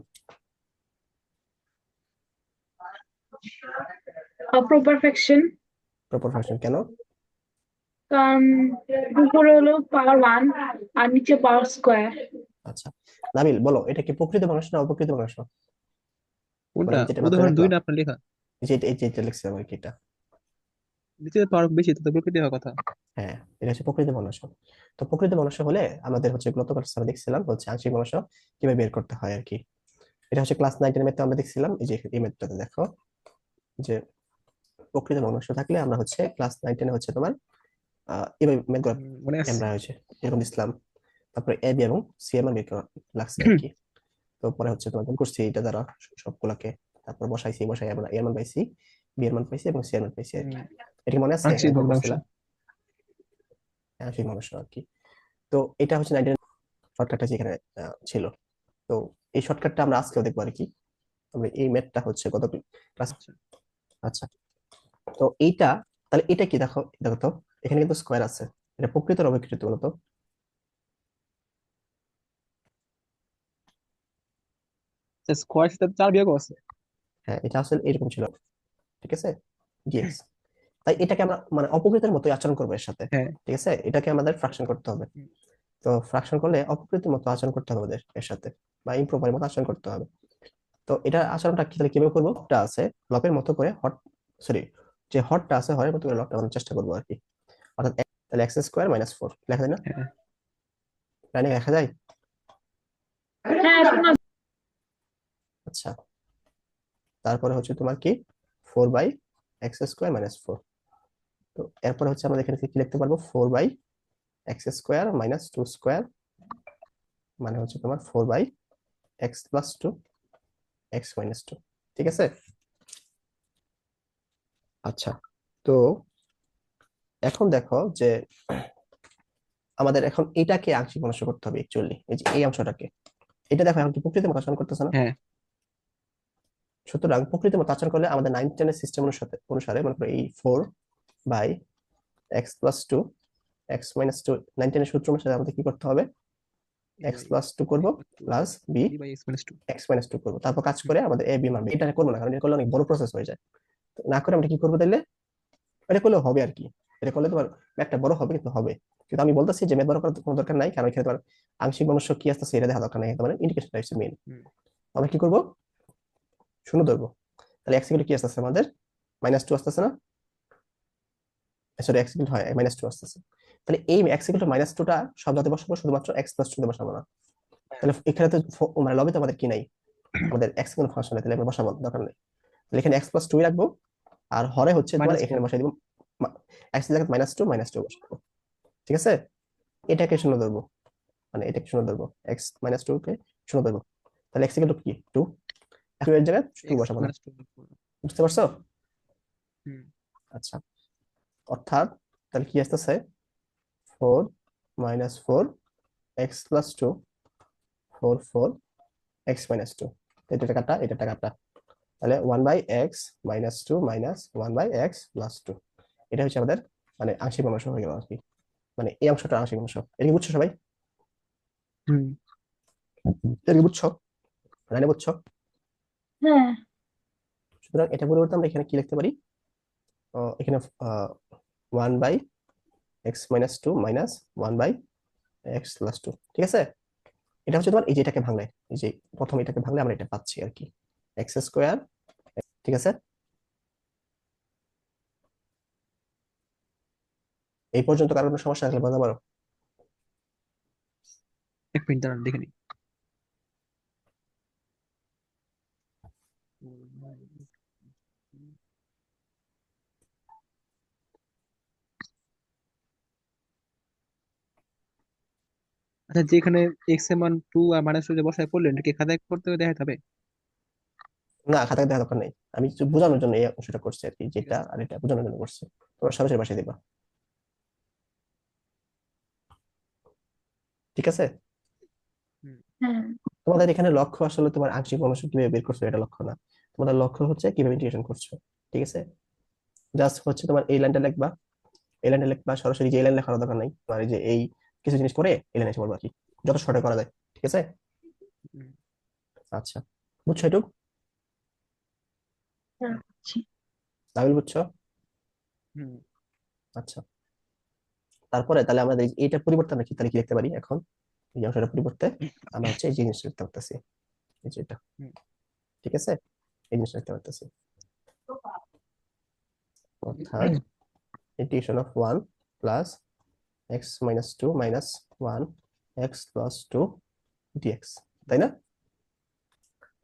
Improper fraction. Proper fraction কেন? কারণ উপরে হলো পাওয়ার 1 আর নিচে পাওয়ার স্কোয়ার। আচ্ছা, নাবিল বলো এটা কি প্রকৃত ভগ্নাংশ না অপ্রকৃত ভগ্নাংশ? মানে কোনটা? আমি যেটা মাত্র উদাহরণ দুই দেখলাম, না আপনার লেখা? এই যে এটা লিখছি আমি কি এটা। নিচে তো আরো বেশি, তো তো প্রকৃতি হওয়ার কথা। হ্যাঁ, এটা হচ্ছে প্রকৃত ভগ্নাংশ। তো প্রকৃত ভগ্নাংশ হলে আমাদের হচ্ছে গতকাল স্যার দেখছিলাম হচ্ছে আংশিক ভগ্নাংশ কিভাবে বের করতে হয় আর কি। এটা হচ্ছে ক্লাস 9 10 মেথড আমরা দেখছিলাম, এই যে এই মেথডটাতে দেখো যে প্রকৃত ভগ্নাংশ থাকলে আমরা হচ্ছে ক্লাস 9 10 হচ্ছে তোমার এভাবে মেথড মনে আছে। আমরা হচ্ছে এরকম দিছিলাম। তারপরে এ বি এবং সি এর মান বের করা লাগছে আর কি। তো পরে হচ্ছে তোমার গুণ করছি এটা দ্বারা সবগুলাকে, তারপর বসাই আমরা এর মান পাইছি, বি এর মান পাইছি এবং সি এর মান পাইছি আর উম, কি। এটা কি মনে আছে আংশিক এরকম ভগ্নাংশ। করছিলাম? আংশিক ভগ্নাংশ আর কি। তো এটা হচ্ছে 9 শর্টকাটটা যেখানে ছিল। তো এই শর্টকাটটা আমরা আজকেও দেখবো আর কি। আমরা এই ম্যাথটা হচ্ছে গত ক্লাস। আচ্ছা, আচ্ছা, তো এইটা, তাহলে এটা কি দেখো, দেখো তো এখানে কিন্তু স্কোয়ার আছে, এটা প্রকৃত না অবিকৃত বলতো? স্কোয়ার সাথে 4 বিয়োগ আছে। হ্যাঁ, এটা আসলে এরকম ছিল, ঠিক আছে, ডিএক্স। তাই এটাকে আমরা মানে অপকৃতের মতোই আচরণ করবো এর সাথে, হ্যাঁ। ঠিক আছে, এটাকে আমাদের ফ্রাকশন করতে হবে। উম, তো ফ্রাকশন করলে অপকৃতের মতো আচরণ করতে হবে ওদের এর সাথে, বা ইমপ্রপারের মতো আচরণ করতে হবে। তো এটা আচরণটা কি, তাহলে কিভাবে করবো? হটটা আছে লবের মতো করে হট, সরি, যে হটটা আছে হরের মতো করে লবটা বানানোর চেষ্টা করবো আর কি। অর্থাৎ তাহলে x² - 4 লেখা যায় না? হ্যাঁ। লাইনে লেখা যায়। হ্যাঁ, শোনা। আচ্ছা, তারপরে হচ্ছে তোমার কি 4/x² - 4। তো এরপরে হচ্ছে আমরা এখানে কি লিখতে পারবো, 4/x² - 2 স্কোয়ার, মানে হচ্ছে তোমার 4/x+2 x-2, ঠিক আছে। আচ্ছা, তো এখন দেখো যে আমাদের এখন এটাকে আংশিক ভগ্নাংশ করতে হবে অ্যাকচুয়ালি, এই যে এই অংশটাকে। এটা দেখো এখন কি প্রকৃতির মতো আচরণ করতেছে না? হ্যাঁ। সুতরাং প্রকৃতির মতো আচরণ করলে আমাদের 9 10 সিস্টেম অনুসারে অনুসারে মনে করো এই 4/x+2 x-2, 9 10 সূত্র অনুসারে আমাদের কি করতে হবে, x+2 করবো plus b b by x minus two. x-2 করবো, তারপর কাজ করে আমাদের এ বি মান বের। এটা করবো না, কারণ এটা করলে অনেক বড় প্রসেস হয়ে যায়। তো না করে আমরা কি করবো তাহলে, এটা করলে হবে আর কি। এটা করলে তোমার একটা বড় হবে, কিন্তু হবে। কিন্তু আমি বলতেছি যে মেথ বড় করার কোনো দরকার নাই, কারণ এখানে তোমার আংশিক ভগ্নাংশ কি আসতেছে এটা দেখা দরকার নাই, তোমার ইন্ডিকেশন হচ্ছে মেইন। আমরা কি করবো, শূন্য ধরবো। তাহলে এক্স ইকুয়াল কি আসতেছে আমাদের, -2 আসতেছে না? সরি, এক্স ইকুয়াল হয় -2 আসতেছে। তাহলে এই এক্স ইকুয়াল -2টা সব জায়গাতে বসাবো, শুধুমাত্র x+2 তে বসাবো না। তাহলে এখানে তো মানে লবে তো আমাদের কি নাই, আমাদের এক্স কোনো ফাংশন নাই, তাহলে আমরা বসাবো দরকার নেই। তাহলে এখানে x+2 রাখবো, আর হরে হচ্ছে তোমার মাইনাস এখানে ফোর। বসাই দিব এক্স জায়গায় -2 -2 বসাবো, ঠিক আছে। এটাকে শূন্য ধরবো। মানে এটাকে শূন্য ধরবো, এক্স মাইনাস টু কে শূন্য ধরবো, তাহলে এক্স ইকুয়াল টু কি টু, টু এর জায়গায় টু এক্স বসাবো না, মাইনাস টু। বুঝতে পারছো? হুম। আচ্ছা, অর্থাৎ তাহলে কি আসতেছে, four minus four x plus two, four four x minus two, এটা কাটা এটা কাটা, তাহলে one by x minus two minus one by x plus two, এটা হচ্ছে আমাদের মানে আংশিক ভগ্নাংশ হয়ে গেল আর কি, মানে এই অংশটা আংশিক ভগ্নাংশ। এটা কি বুঝছো সবাই? হুম। এটা কি বুঝছো, রানে বুঝছো? হ্যাঁ। সুতরাং এটা পরিবর্তে আমরা এখানে কি লিখতে পারি, এখানে one by x minus two minus one by x plus two, ঠিক আছে? এটা হচ্ছে তোমার এই যে এটাকে ভাঙলে, এই যে প্রথম এটাকে ভাঙলে আমরা এটা পাচ্ছি আর কি, এক্স স্কোয়ার, ঠিক আছে? এই পর্যন্ত কারো কোনো সমস্যা থাকলে বলতে পারো। এক মিনিট দাঁড়ান দেখে নিই। আচ্ছা, যেখানে এক্স এর মান টু আর মাইনাস টু যে বসায় পড়লেন, এটা কি খাতায় করতে হবে, দেখাতে হবে? না, খাতায় দেখার দরকার নেই, আমি কিছু বোঝানোর জন্য এই অংশটা করছি আর কি, ঠিক যেটা আছে। আর এটা বোঝানোর জন্য করছি, তোমরা সরাসরি বাসায় দিবা, ঠিক আছে? হুম। হ্যাঁ। তোমাদের এখানে লক্ষ্য আসলে তোমার আংশিক ভগ্নাংশ কিভাবে বের করছো এটা লক্ষ্য না, তোমাদের লক্ষ্য হচ্ছে কিভাবে ইন্টিগ্রেশন করছো, ঠিক আছে? জাস্ট হচ্ছে তোমার এই লাইনটা লিখবা, এই লাইনটা লিখবা সরাসরি, যে এই লাইন লেখার দরকার নাই, তোমার এই যে এই কিছু জিনিস করে এই লাইনে এসে বলবা আর কি, যত শর্টে করা যায়, ঠিক আছে? হুম। আচ্ছা, বুঝছো এটুক? হ্যাঁ, বুঝছি। তাহলে বুঝছো? হুম। আচ্ছা, তারপরে তাহলে আমরা এইটার পরিবর্তে আমরা কি তাহলে কি লিখতে পারি এখন, এই অংশটার পরিবর্তে আমরা হচ্ছে এই জিনিসটা লিখতে পারতেছি, এই যে এটা, হুম। ঠিক আছে? এই জিনিসটা লিখতে পারতেছি, অর্থাৎ integration of one plus x minus two minus one x plus two dx, তাই না?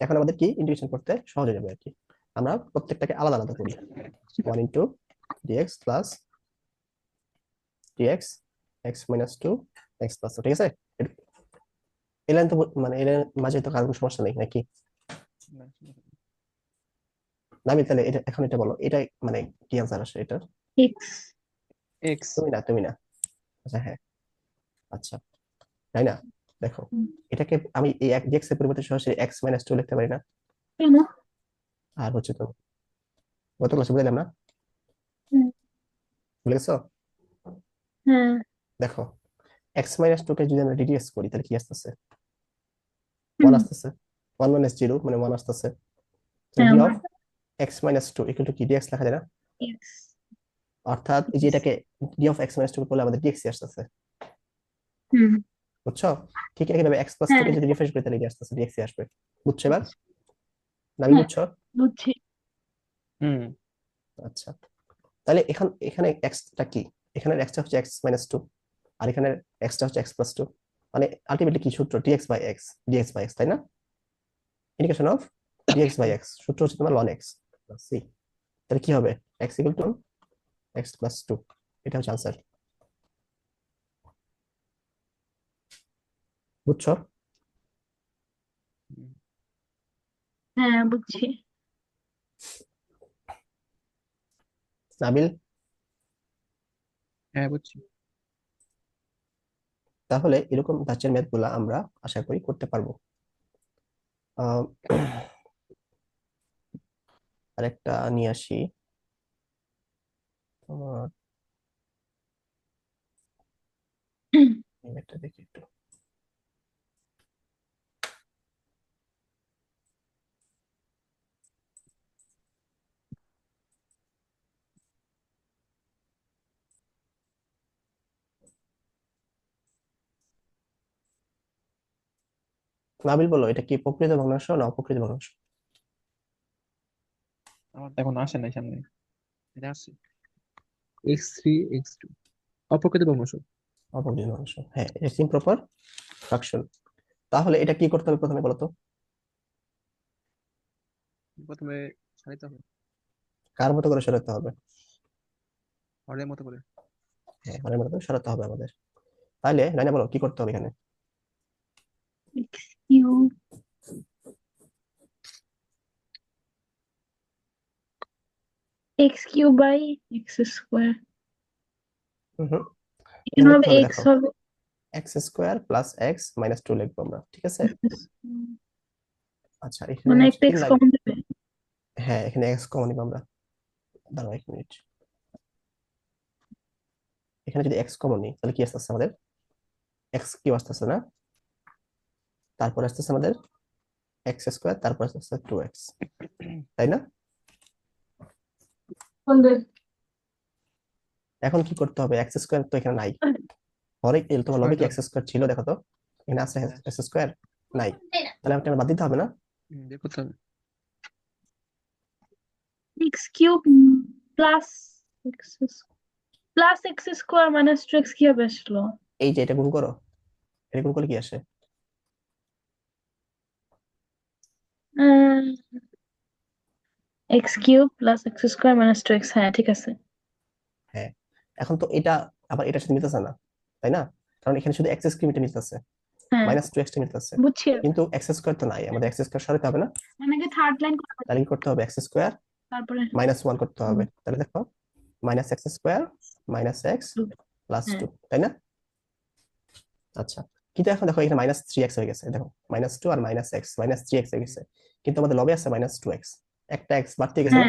এখন আমাদের কি ইন্টিগ্রেশন করতে সহজ হয়ে যাবে আর কি, আমরা প্রত্যেকটাকে আলাদা আলাদা করি, one into dx plus dx x minus two x plus two, ঠিক আছে? এই লাইন তো মানে এই লাইন মাঝে তো কারো কোনো সমস্যা নেই নাকি? না, আমি তাহলে এটা এখন এটা বলো, এটা মানে কি আনসার আসে এটা? এক্স। এক্স। তুমি না, আচ্ছা হ্যাঁ, আচ্ছা, তাই না? দেখো, এটাকে আমি এই এক ডিএক্স এর পরিবর্তে সরাসরি এক্স মাইনাস টু লিখতে পারি না? কেন? আর হচ্ছে তো গত ক্লাসে বললাম না, হুম, ভুলে গেছো? হ্যাঁ। দেখো, এক্স মাইনাস টু কে যদি আমরা ডিডিএক্স করি তাহলে কি আসতেছে, ওয়ান হুম, আসতেছে, ওয়ান মাইনাস জিরো মানে ওয়ান আসতেছে, হ্যাঁ, ডি আমার of x minus two equal to কি ডিএক্স লেখা যায় না? এক্স। অর্থাৎ এই যে এটাকে d of x minus two করলে আমাদের ডিএক্স আসতেছে, হুম। বুঝছো? ঠিক একইভাবে এক্স প্লাস টু হ্যাঁ, কে যদি রিফ্রেশ করি তাহলে আসতেছে ডিএক্স আসবে, বুঝছো এবার? বুঝছি। নামি হ্যাঁ, বুঝছো? বুঝছি। হুম। আচ্ছা, তাহলে এখানে এক্সটা কি, এখানে এক্সটা হচ্ছে এক্স মাইনাস টু, আর এখানে এক্সটা হচ্ছে এক্স প্লাস টু, মানে আলটিমেটলি কি সূত্র, dx by x, dx by x, তাই না? Integration of dx by x সূত্র হচ্ছে তোমার লন এক্স প্লাস সি, তাহলে কি হবে, x equal to x plus two, এটা হচ্ছে আনসার, বুঝছো? হুম। হ্যাঁ, বুঝছি। নাবিল, হ্যাঁ, বুঝছি। তাহলে এরকম ধাঁচের ম্যাথ গুলা আমরা আশা করি করতে পারবো। আহ, আরেকটা নিয়ে আসি, তোমার এই ম্যাথটা দেখি একটু। নাবিল বলো, এটা কি প্রকৃত ভগ্নাংশ না অপ্রকৃত ভগ্নাংশ? আমার তো এখন আসে নাই সামনে, এটা আসছে এক্স থ্রি এক্স টু, অপ্রকৃত ভগ্নাংশ। অপ্রকৃত ভগ্নাংশ, হ্যাঁ, এটা ইমপ্রপার ফ্রাকশন। তাহলে এটা কি করতে হবে প্রথমে বলো তো? প্রথমে সারিতে হবে, কার মতো করে সরাতে হবে? হরের মতো করে। হ্যাঁ, ঘরের মতো করে সরাতে হবে আমাদের। তাহলে রাইনা বলো কি করতে হবে এখানে? x cube x cube by x square হুম, এখানে এখানে হবে লিখতে হবে x দেখো হবে x square plus x minus two লিখবো আমরা, ঠিক আছে? আচ্ছা এখানে মানে হচ্ছে একটা তিন x লাইন। কমন দেবে। হ্যাঁ এখানে এক্স কমন নিবো আমরা, দাঁড়াও 1 মিনিট। এখানে যদি এক্স কমন নিই তাহলে কি আসতেছে আমাদের? এক্স কিউ আসতেছে না, তারপর আসতেছে আমাদের এক্স স্কোয়ার, তারপর আসতেছে 2x, তাই না? এখন কি করতে হবে? এক্স স্কোয়ার তো এখানে নাই, হরে তোমার লবে কি সরাইতে এক্স হবে। স্কোয়ার ছিল দেখো তো, এখানে আছে হ্যাঁ, এক্স স্কোয়ার? নাই, তাহলে আমাকে বাদ দিতে হবে না? বের করতে হবে। x cube plus x plus x square minus 2x কিভাবে আসলো? এই যে এটা গুণ করো, এটা গুণ করলে কি আসে? x cube plus x square minus 2x, হ্যাঁ ঠিক আছে। হ্যাঁ, এখন তো এটা আবার এটার সাথে মিলতেছে না, তাই না? কারণ এখানে শুধু এক্স কিউবটা মিলতেছে, হ্যাঁ মাইনাস টু এক্সটা মিলতেছে, বুঝছি। কিন্তু এক্স স্কোয়ার তো নাই, আমাদের এক্স স্কোয়ার সরাতে হবে না? মানে কি থার্ড লাইন তাহলে কি করতে হবে? এক্স স্কোয়ার তারপরে মাইনাস ওয়ান করতে হুম, হবে, তাহলে দেখো minus x square minus x plus হ্যাঁ টু, তাই না? আচ্ছা, কিন্তু এখন দেখো এখানে মাইনাস থ্রি এক্স হয়ে গেছে, দেখো মাইনাস টু আর minus x, minus three x হয়ে গেছে, কিন্তু আমাদের লবে আছে মাইনাস টু এক্স, একটা এক্স বাড়তে গেছে না,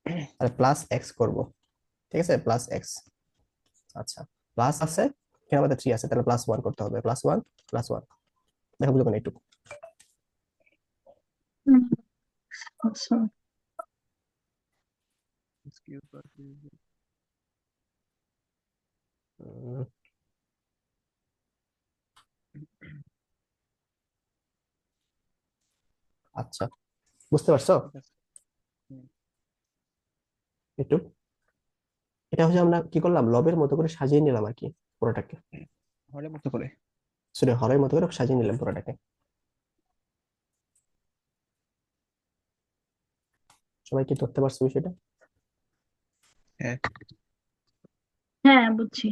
হ্যাঁ তাহলে প্লাস এক্স করবো, ঠিক আছে? প্লাস এক্স, আচ্ছা প্লাস আছে, এখানে আমাদের থ্রি আছে, তাহলে প্লাস ওয়ান করতে হবে, প্লাস ওয়ান প্লাস ওয়ান, দেখো বুঝো না একটু। হুম, আচ্ছা x cube plus উম, আচ্ছা বুঝতে পারছো ঠিক আছে। হুম, একটু? এটা হচ্ছে আমরা কি করলাম, লবের মতো করে সাজিয়ে নিলাম আর কি পুরোটাকে, হলের মতো করে। সরি হরের মতো করে সাজিয়ে নিলাম পুরোটাকে। সবাই কি ধরতে পারছো বিষয়টা? হ্যাঁ, হ্যাঁ বুঝছি।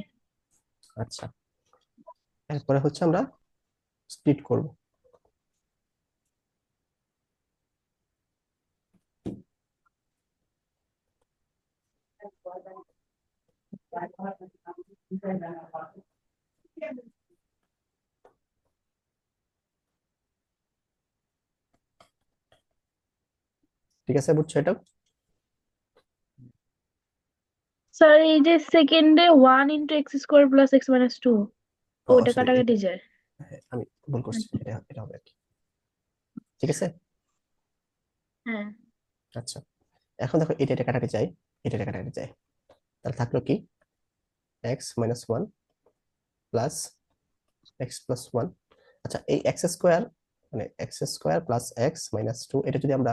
আচ্ছা, এরপরে হচ্ছে আমরা স্প্লিট করব। ঠিক আছে, বুঝছো এটা? স্যার এই যে সেকেন্ডে 1 × x² প্লাস x মাইনাস 2, ও ওটা সরি, কাটাকাটি এটা যায়। হ্যাঁ, আমি ভুল করছি, এটা এটা হবে আর কি, ঠিক আছে? হ্যাঁ আচ্ছা, এখন দেখো এটা এটা কাটাতে চাই, এটা এটা কাটাতে চাই, তাহলে থাকলো কি x minus one plus x plus one. আচ্ছা এই এক্স স্কোয়ার মানে x square plus x minus two, এটা যদি আমরা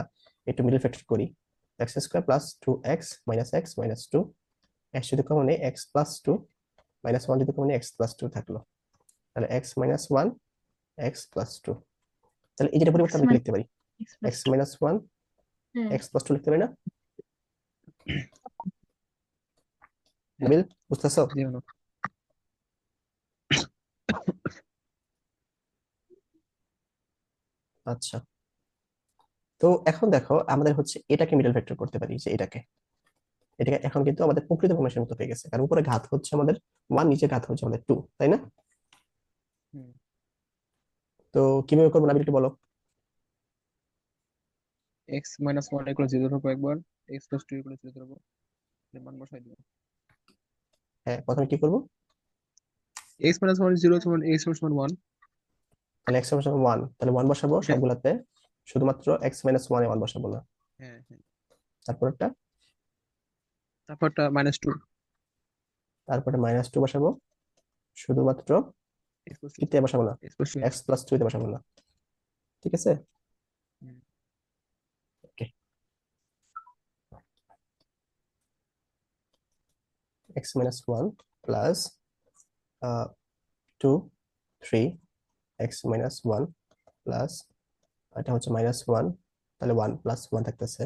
একটু মিডল ফ্যাক্টর করি, x square plus two x minus two, x যদি কমন নেই x plus two, minus one যদি কমন নেই এক্স প্লাস টু থাকলো, তাহলে x minus one x plus two, তাহলে এই যেটা x পরিবর্তে আমরা কি মাইনাস লিখতে পারি? x plus x 2, minus one হ্যাঁ এক্স প্লাস টু লিখতে পারি না? হ্যাঁ, নাবিল বুঝতেছো? জি হলো। আচ্ছা, তো এখন দেখো আমাদের হচ্ছে এটাকে মিডল ফ্যাক্টর করতে পারি, যে এটাকে এটাকে এখন কিন্তু আমাদের প্রকৃত ভগ্নাংশের মতো হয়ে গেছে, কারণ উপরে ঘাত হচ্ছে আমাদের ওয়ান, নিচে ঘাত হচ্ছে আমাদের টু, তাই না? হুম, তো কিভাবে করবো নাবিল একটু বলো। x minus 1 equal 0 ধরবো একবার, x plus 2 equal 0 ধরবো, এর মান বসাই দিব। হ্যাঁ প্রথমে কি করবো? x minus 1 is 0 সমান x সমান 1। তাহলে এক্স সমান ওয়ান, তাহলে ওয়ান বসাবো এটা সবগুলাতে, শুধুমাত্র এক্স মাইনাস ওয়ানে ওয়ান বসাবো না। হ্যাঁ হ্যাঁ, তারপরটা, তারপরটা -2 তারপরে মাইনাস টু বসাবো শুধুমাত্র, x plus 2 কিতে বসাবো না, x plus 2 x plus two তে বসাবো না, ঠিক আছে? হুম, okay, x minus one plus two three x minus one plus, এটা হচ্ছে মাইনাস ওয়ান, তাহলে ওয়ান প্লাস ওয়ান থাকতেছে,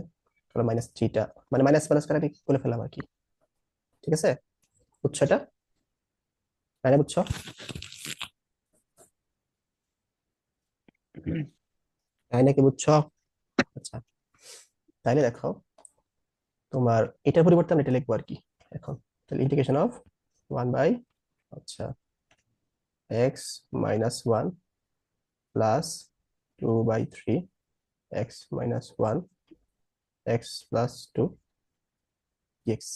তাহলে মাইনাস থ্রিটা, মানে মাইনাস মাইনাস কাটাটি করে ফেলাম আর কি, ঠিক আছে? বুঝছো এটা? তাই না, বুঝছো? তাই নাকি, বুঝছো? আচ্ছা, তাইলে দেখো তোমার এটার পরিবর্তে আমরা এটা লিখবো আর কি এখন। তাহলে ইন্টিগ্রেশন অফ 1 বাই, আচ্ছা, x minus 1 plus 2/3 x minus 1 x plus 2 dx.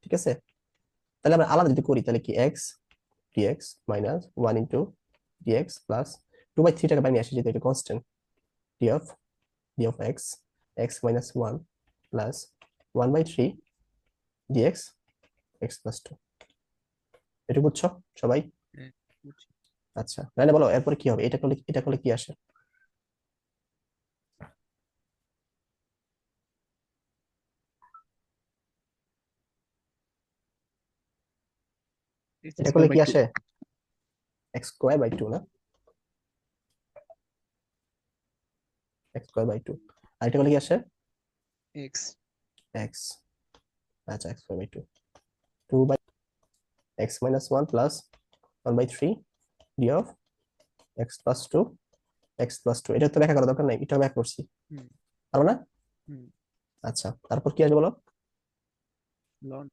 ঠিক আছে, তাহলে আমরা আলাদা যদি করি তাহলে কি x dx minus 1 into dx plus 2/3টাকে বাইরে নিয়ে আসি, যেহেতু এটা constant, d of x x minus 1 plus 1/3 dx x plus 2। এটা বুঝছো সবাই? হ্যাঁ, বুঝছি। আচ্ছা, তাহলে বলো এরপরে কি হবে, এটা করলে কি আসে? এক্স এটা স্কোয়ার করলে বাই কি টু। আসে? x² বাই 2 না, x² বাই 2। আর এটা করলে কি আসে? এক্স এক্স, আচ্ছা, x² by 2, 2 by x minus 1 plus 1/3 d of x plus 2 x plus 2। এটা তো ব্যাখ্যা করার দরকার নাই, এটা ব্যাখ্যা করছি, হুম পারো না? হুম আচ্ছা, তারপর কি আসবে বলো? লন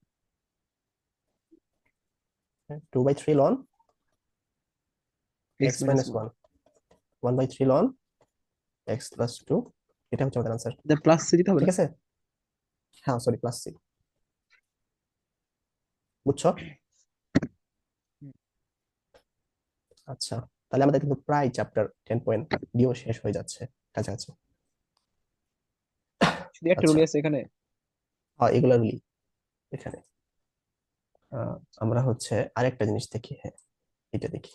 2/3 লন x x minus minus one. 1, 1/3 লন এক্স প্লাস 2। এটা হচ্ছে আমাদের আনসার। প্লাস সি দিতে হবে ঠিক না? আছে, হ্যাঁ সরি, প্লাস সি। বুঝছো? হুম। আচ্ছা, তাহলে আমাদের কিন্তু প্রায় চ্যাপ্টার 10.0 শেষ হয়ে যাচ্ছে কাছাকাছি। শুধু একটা আচ্ছা, রুলই আছে এখানে। হ্যাঁ এগুলো রুলি এখানে। আমরা হচ্ছে আরেকটা জিনিস দেখি, হ্যাঁ এটা দেখি।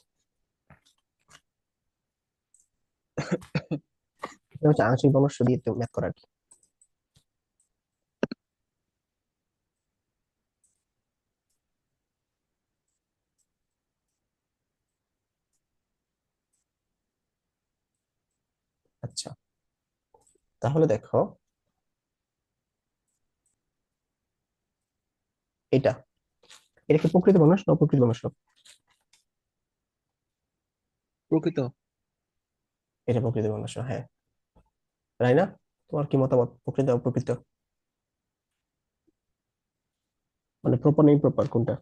এটা হচ্ছে আংশিক ভগ্নাংশ দিয়ে ম্যাথ করার কি। আচ্ছা, তাহলে দেখো এটা, এটা কি প্রকৃত ভগ্নাংশ না অপ্রকৃত ভগ্নাংশ? প্রকৃত। এটা প্রকৃত ভগ্নাংশ, হ্যাঁ। তাই না? তোমার কি মতামত, প্রকৃত অপ্রকৃত, মানে প্রপার না ইমপ্রপার কোনটা?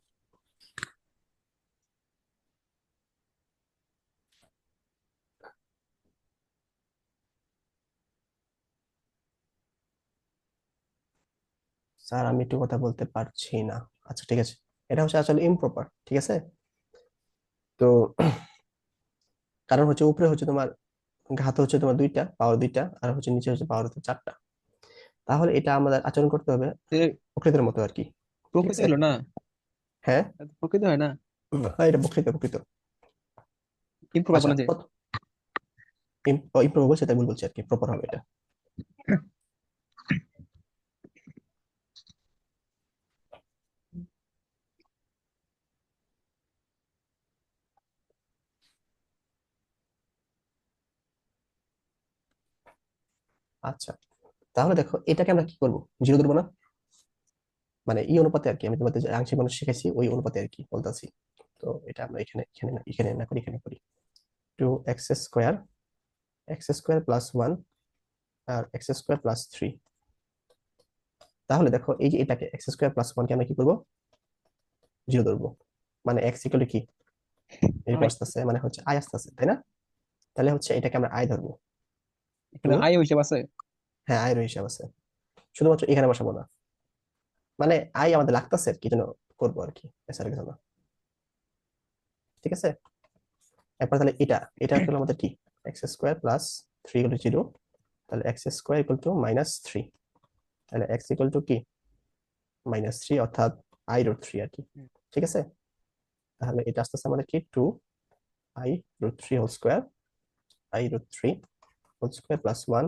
স্যার আমি একটু কথা বলতে পারছি না। আচ্ছা ঠিক আছে, এটা হচ্ছে আসলে ইমপ্রপার, ঠিক আছে। তো কারণ হচ্ছে উপরে হচ্ছে তোমার ঘাত হচ্ছে তোমার 2টা, পাওয়ার 2টা, আর হচ্ছে নিচে হচ্ছে পাওয়ার হচ্ছে 4টা। তাহলে এটা আমাদের আচরণ করতে হবে প্রকৃতির মতো আর কি। ঠিক প্রকৃত আছে, হলো না? হ্যাঁ। প্রকৃত হয় না। হ্যাঁ, এটা প্রকৃত প্রকৃত। ইমপ্রপার আচ্ছা, বলা যায়। ইমপ্রপার বলছে তাই ভুল বলছি আর কি, প্রপার হবে এটা। আচ্ছা, তাহলে দেখো এটাকে আমরা কি করব, জিরো ধরবো না, মানে এই অনুপাতে আর কি, আমি তোমাদের যে আংশিক মানুষ শিখেছি ওই অনুপাতে আর কি বলতেছি। তো এটা আমরা এখানে এখানে না, এখানে না করি, এখানে করি। 2x² প্লাস 1 আর x² প্লাস 3। তাহলে দেখো এই যে এটাকে x² প্লাস 1 কে আমরা কি করবো, জিরো ধরবো। মানে x ইকুয়াল কি, এরকম আই। আসতেছে, মানে হচ্ছে আই আসতেছে, তাই না? তাহলে হচ্ছে এটাকে আমরা আই ধরবো। টু, এখানে আই হিসাব আছে। হ্যাঁ আই এর হিসাব আছে, শুধুমাত্র এখানে বসাবো না, মানে আই আমাদের লাগতেছে আর কি, যেন করবো আর কি, এছাড়া কিছু না। ঠিক আছে, এরপর তাহলে এটা, এটা হলো আমাদের কি, x² প্লাস 3 ইকুয়াল টু 0। তাহলে x² ইকুয়াল টু -3। তাহলে x ইকুয়াল টু কি, -3, অর্থাৎ i√3 আর কি। হুম, ঠিক আছে, তাহলে এটা আসতেছে আমাদের কি, 2i√3 whole square, i√3 whole square plus 1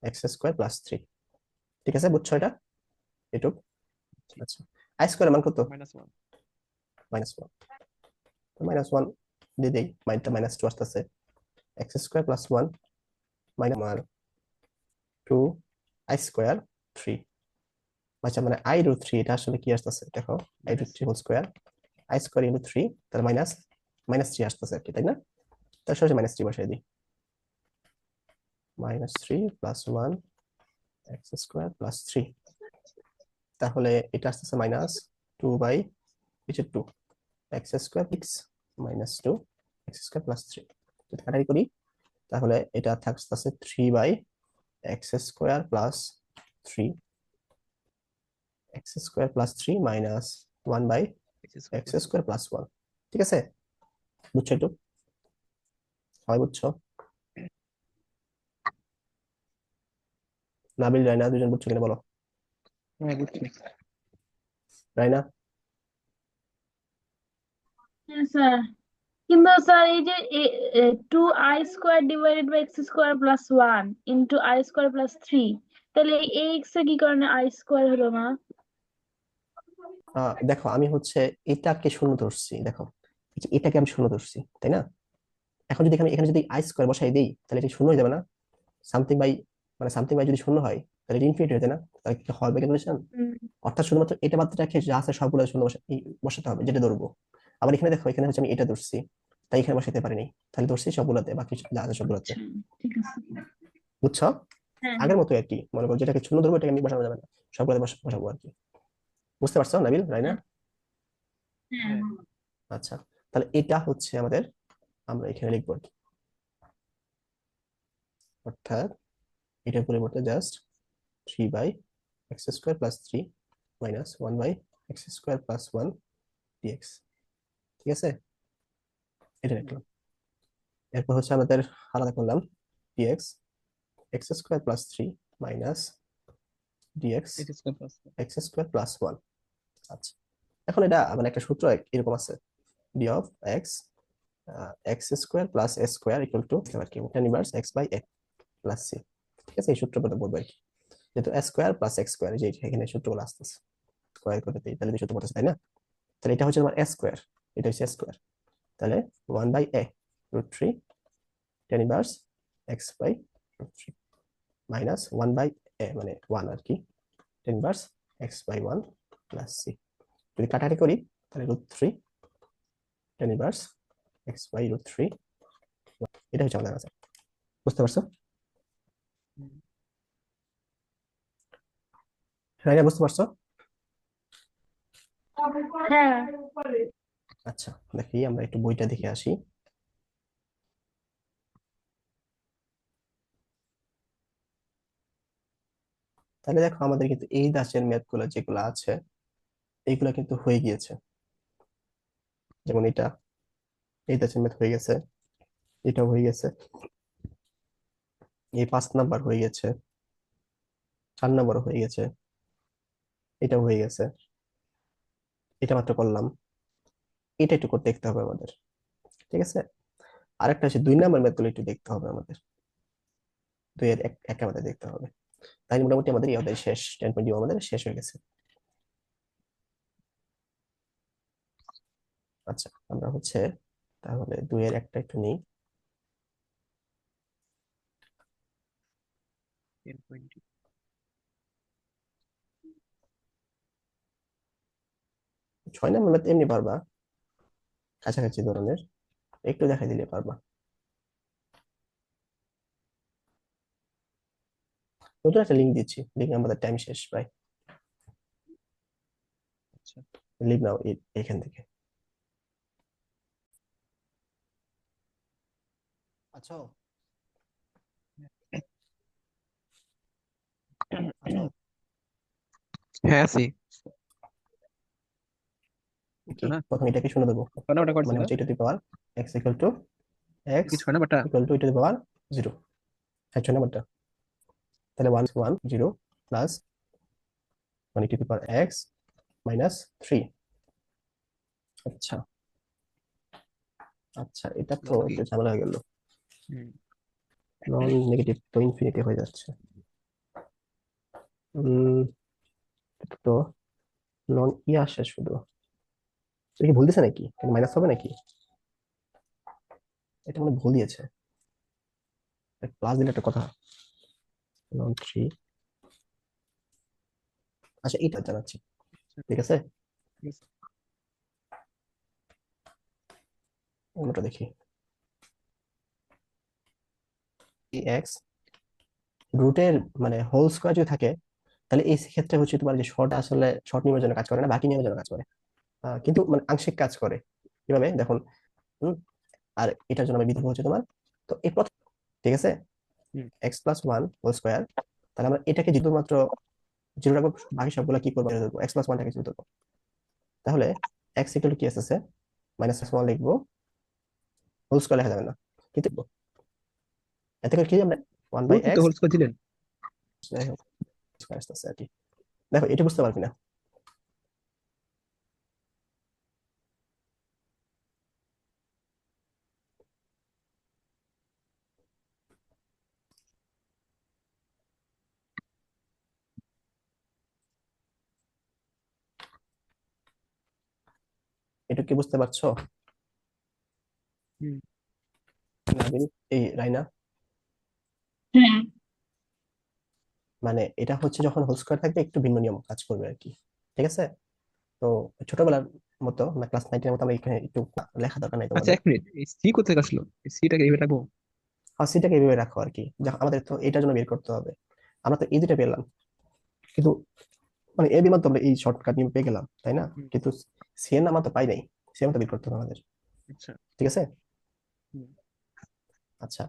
x² plus 3। ঠিক আছে, বুঝছো এটা, এটুক? জি। আচ্ছা, আই স্কোয়ার মান কত? -1। -1। -1 দিয়ে দেই, মাইনটা -2 আসতেছে, x² প্লাস 1 মাইনাস 2i²3। আচ্ছা, মানে i√3 এটা আসলে কি আসতেছে দেখো, minus. i√3 whole square, i² into 3, তাহলে মাইনাস -3 আসতেছে আর কি, তাই না? তার সাথে -3 বসাই দিই। -3 + 1 x² + 3, তাহলে এটা আসতেছে -2/2 x² 6 -2 x² + 3। যদি কাটাকাটি করি তাহলে এটা থাকতেছে 3/x² + 3 x² + 3 -1/x² + 1। ঠিক আছে, বুঝছো? একটু সবাই বুঝছো? নাবিল, রায়না, দুজন বুঝছো কিনা বলো? হ্যাঁ বুঝছি। রায়না? হ্যাঁ স্যার, কিন্তু স্যার এই যে 2i² / x² + 1 * i² + 3, তাহলে এই x এর কি কারণে i² হলো না? দেখো, আমি হচ্ছে এটাকে শূন্য ধরছি। দেখো, এই যে এটাকে আমি শূন্য ধরছি, তাই না? এখন যদি এখানে যদি i² বসাই দিই তাহলে এটা শূন্য হয়ে যাবে না? সামথিং বাই সামথিং বাই যদি শূন্য হয় তাহলে এটা ইনফিনিটি হয়ে যায় না? তাহলে কি হবে ক্যালকুলেশন? হুম, অর্থাৎ শুধুমাত্র এটা বাদ রেখে যা আছে সবগুলো শূন্য বসাতে হবে, যেটা ধরবো। আবার এখানে দেখো, এখানে হচ্ছে আমি এটা ধরছি, তাই এখানে বসাতে পারিনি, তাহলে ধরছি সবগুলোতে, বাকি যা আছে সবগুলোতে। আচ্ছা, ঠিক আছে। বুঝছো? হ্যাঁ, আগের মতো আর কি, মনে করো যেটাকে শূন্য ধরবো এটাকে আমি বসানো যাবে না, সবগুলোতে বসাবো আর কি। বুঝতে পারছো নাবিল, রাইনা? হ্যাঁ, হ্যাঁ, হ্যাঁ আচ্ছা, তাহলে এটা হচ্ছে আমাদের, আমরা এখানে লিখবো আর কি। অর্থাৎ এটার পরিবর্তে জাস্ট 3/x² + 3 -1/x² + 1 dx। ঠিক আছে, এটা লিখলাম। এরপর হচ্ছে আমাদের আলাদা করলাম dx x² + 3 dx x² x² + 1। আচ্ছা, এখন এটা একটা সূত্র এরকম আছে, d of x x² + a² = আর কি tan ইনভার্স x/a + c। ঠিক আছে, এই সূত্রটা বলবো আর কি, যেহেতু a² + x², যে এখানে সূত্রগুলো আসতেছে স্কয়ার করে দিই, তাহলে এই সূত্র পড়তেছে, তাই না? তাহলে এটা হচ্ছে আমার a², এটা হচ্ছে a², তাহলে 1/a √3 tan inverse x/√3 -1/a 1 আর কি, tan ইনভার্স x/1 + c। যদি কাটাকাটি করি তাহলে √3 tan ইনভার্স x/√3। এটা হচ্ছে আমাদের আনসার। বুঝতে পারছো? রাইনা, বুঝতে পারছো? হ্যাঁ। আচ্ছা, দেখি আমরা একটু বইটা দেখে আসি। তাহলে দেখো, আমাদের কিন্তু এই দাসের ম্যাথ গুলো যেগুলো আছে এইগুলা কিন্তু হয়ে গিয়েছে। যেমন এটা, এই দাসের ম্যাথ হয়ে গেছে, এটাও হয়ে গেছে, এই 5 নাম্বার হয়ে গেছে, 4 নাম্বার হয়ে গেছে, এটাও হয়ে গেছে, এটা মাত্র করলাম। এটা একটু করে দেখতে হবে আমাদের। ঠিক আছে, আরেকটা হচ্ছে 2 নাম্বার ম্যাথ গুলো একটু দেখতে হবে আমাদের, 2 এর এক আমাদের দেখতে হবে। তাই মোটামুটি আমাদের এই অধ্যায় শেষ, 10.0 আমাদের শেষ হয়ে গেছে। আচ্ছা, আমরা হচ্ছে তাহলে 2 এর একটা একটু নিই। 10.2 6 নাম্বার ম্যাথ এমনি পারবা, কাছাকাছি ধরনের, একটু দেখাই দিলে পারবা। নতুন একটা লিঙ্ক দিচ্ছি, লিঙ্ক আমাদের টাইম শেষ প্রায়। আচ্ছা লিভ নাও এখান থেকে। আচ্ছা, আচ্ছা, হ্যাঁ আছি কি না প্রথম এটাকে শুনে দেবো, কেন ওটা করছিল হচ্ছে x = x কি 6 নাম্বারটা = e⁻0। হ্যাঁ, 6 নাম্বারটা। তাহলে 1 1 0 প্লাস e⁻x -3। আচ্ছা, আচ্ছা, এটা তো লং একটু ঝামেলা হয়ে গেল, হুম নন নেগেটিভ তো ইনফিনিটি হয়ে যাচ্ছে। উম এটা তো নন আসে শুধু, এটা কি ভুল দিছে নাকি, মাইনাস হবে নাকি? এটা মানে ভুল দিয়েছে, প্লাস দিলে একটা কথা, নন 3। আচ্ছা, এটা জানাচ্ছি, ঠিক আছে, ঠিক আছে। অন্যটা দেখি। এক্স রুটের মানে হোল স্কোয়ার যদি থাকে, তাহলে এই ক্ষেত্রে হচ্ছে তোমার যে শর্ট আসলে শর্ট নিয়মের জন্য কাজ করে না, বাকি নিয়মের জন্য কাজ করে। কিন্তু মানে আংশিক কাজ করে। কিভাবে দেখুন। হুম, আর এটার জন্য আমি বিধান হচ্ছে তোমার, তো এই প্রথম, ঠিক আছে, hmm x plus one whole square. তাহলে আমরা এটাকে যদি মাত্র জিরো রাখবো, বাকি সবগুলো কি করবো, এক্স প্লাস ওয়ানটাকে জিরো ধরবো। তাহলে এক্স ইকুয়াল টু কি আসছে, মাইনাস ওয়ান লিখবো, হোল স্কোয়ার লেখা যাবে না, কিন্তু এতে করে কি আমরা ওয়ান বাই রুট তো এক্স হোল স্কয়ার দিলেন। স্কোয়ার আসতেছে আর কি। দেখো এটা বুঝতে পারবি না। এটা কি বুঝতে পারছো? হুম নাবিল, এই রাইনা, হ্যাঁ মানে এটা হচ্ছে যখন হোল স্কোয়ার থাকবে একটু ভিন্ন নিয়ম কাজ করবে আর কি। ঠিক আছে। তো ছোটবেলার মতো না, ক্লাস 9 এর মতো আমরা এখানে একটু লেখা দরকার নাই আচ্ছা তোমাদের। এক মিনিট, এই সি কোথায় আসলো? এই সিটাকে এইভাবে রাখবো? হাসিটাকে এইভাবে রাখো আর কি, আমাদের তো এটার জন্য বের করতে হবে। আমরা তো এই দুটা পেলাম, কিন্তু মানে এর বিমান তো আমরা এই শর্টকাট নিয়ে পেয়ে গেলাম, তাই না? হুম, কিন্তু সি এর নাম তো পাই নাই, সি এর মতো বের করতে হবে আমাদের। আচ্ছা। ঠিক আছে। হুম আচ্ছা,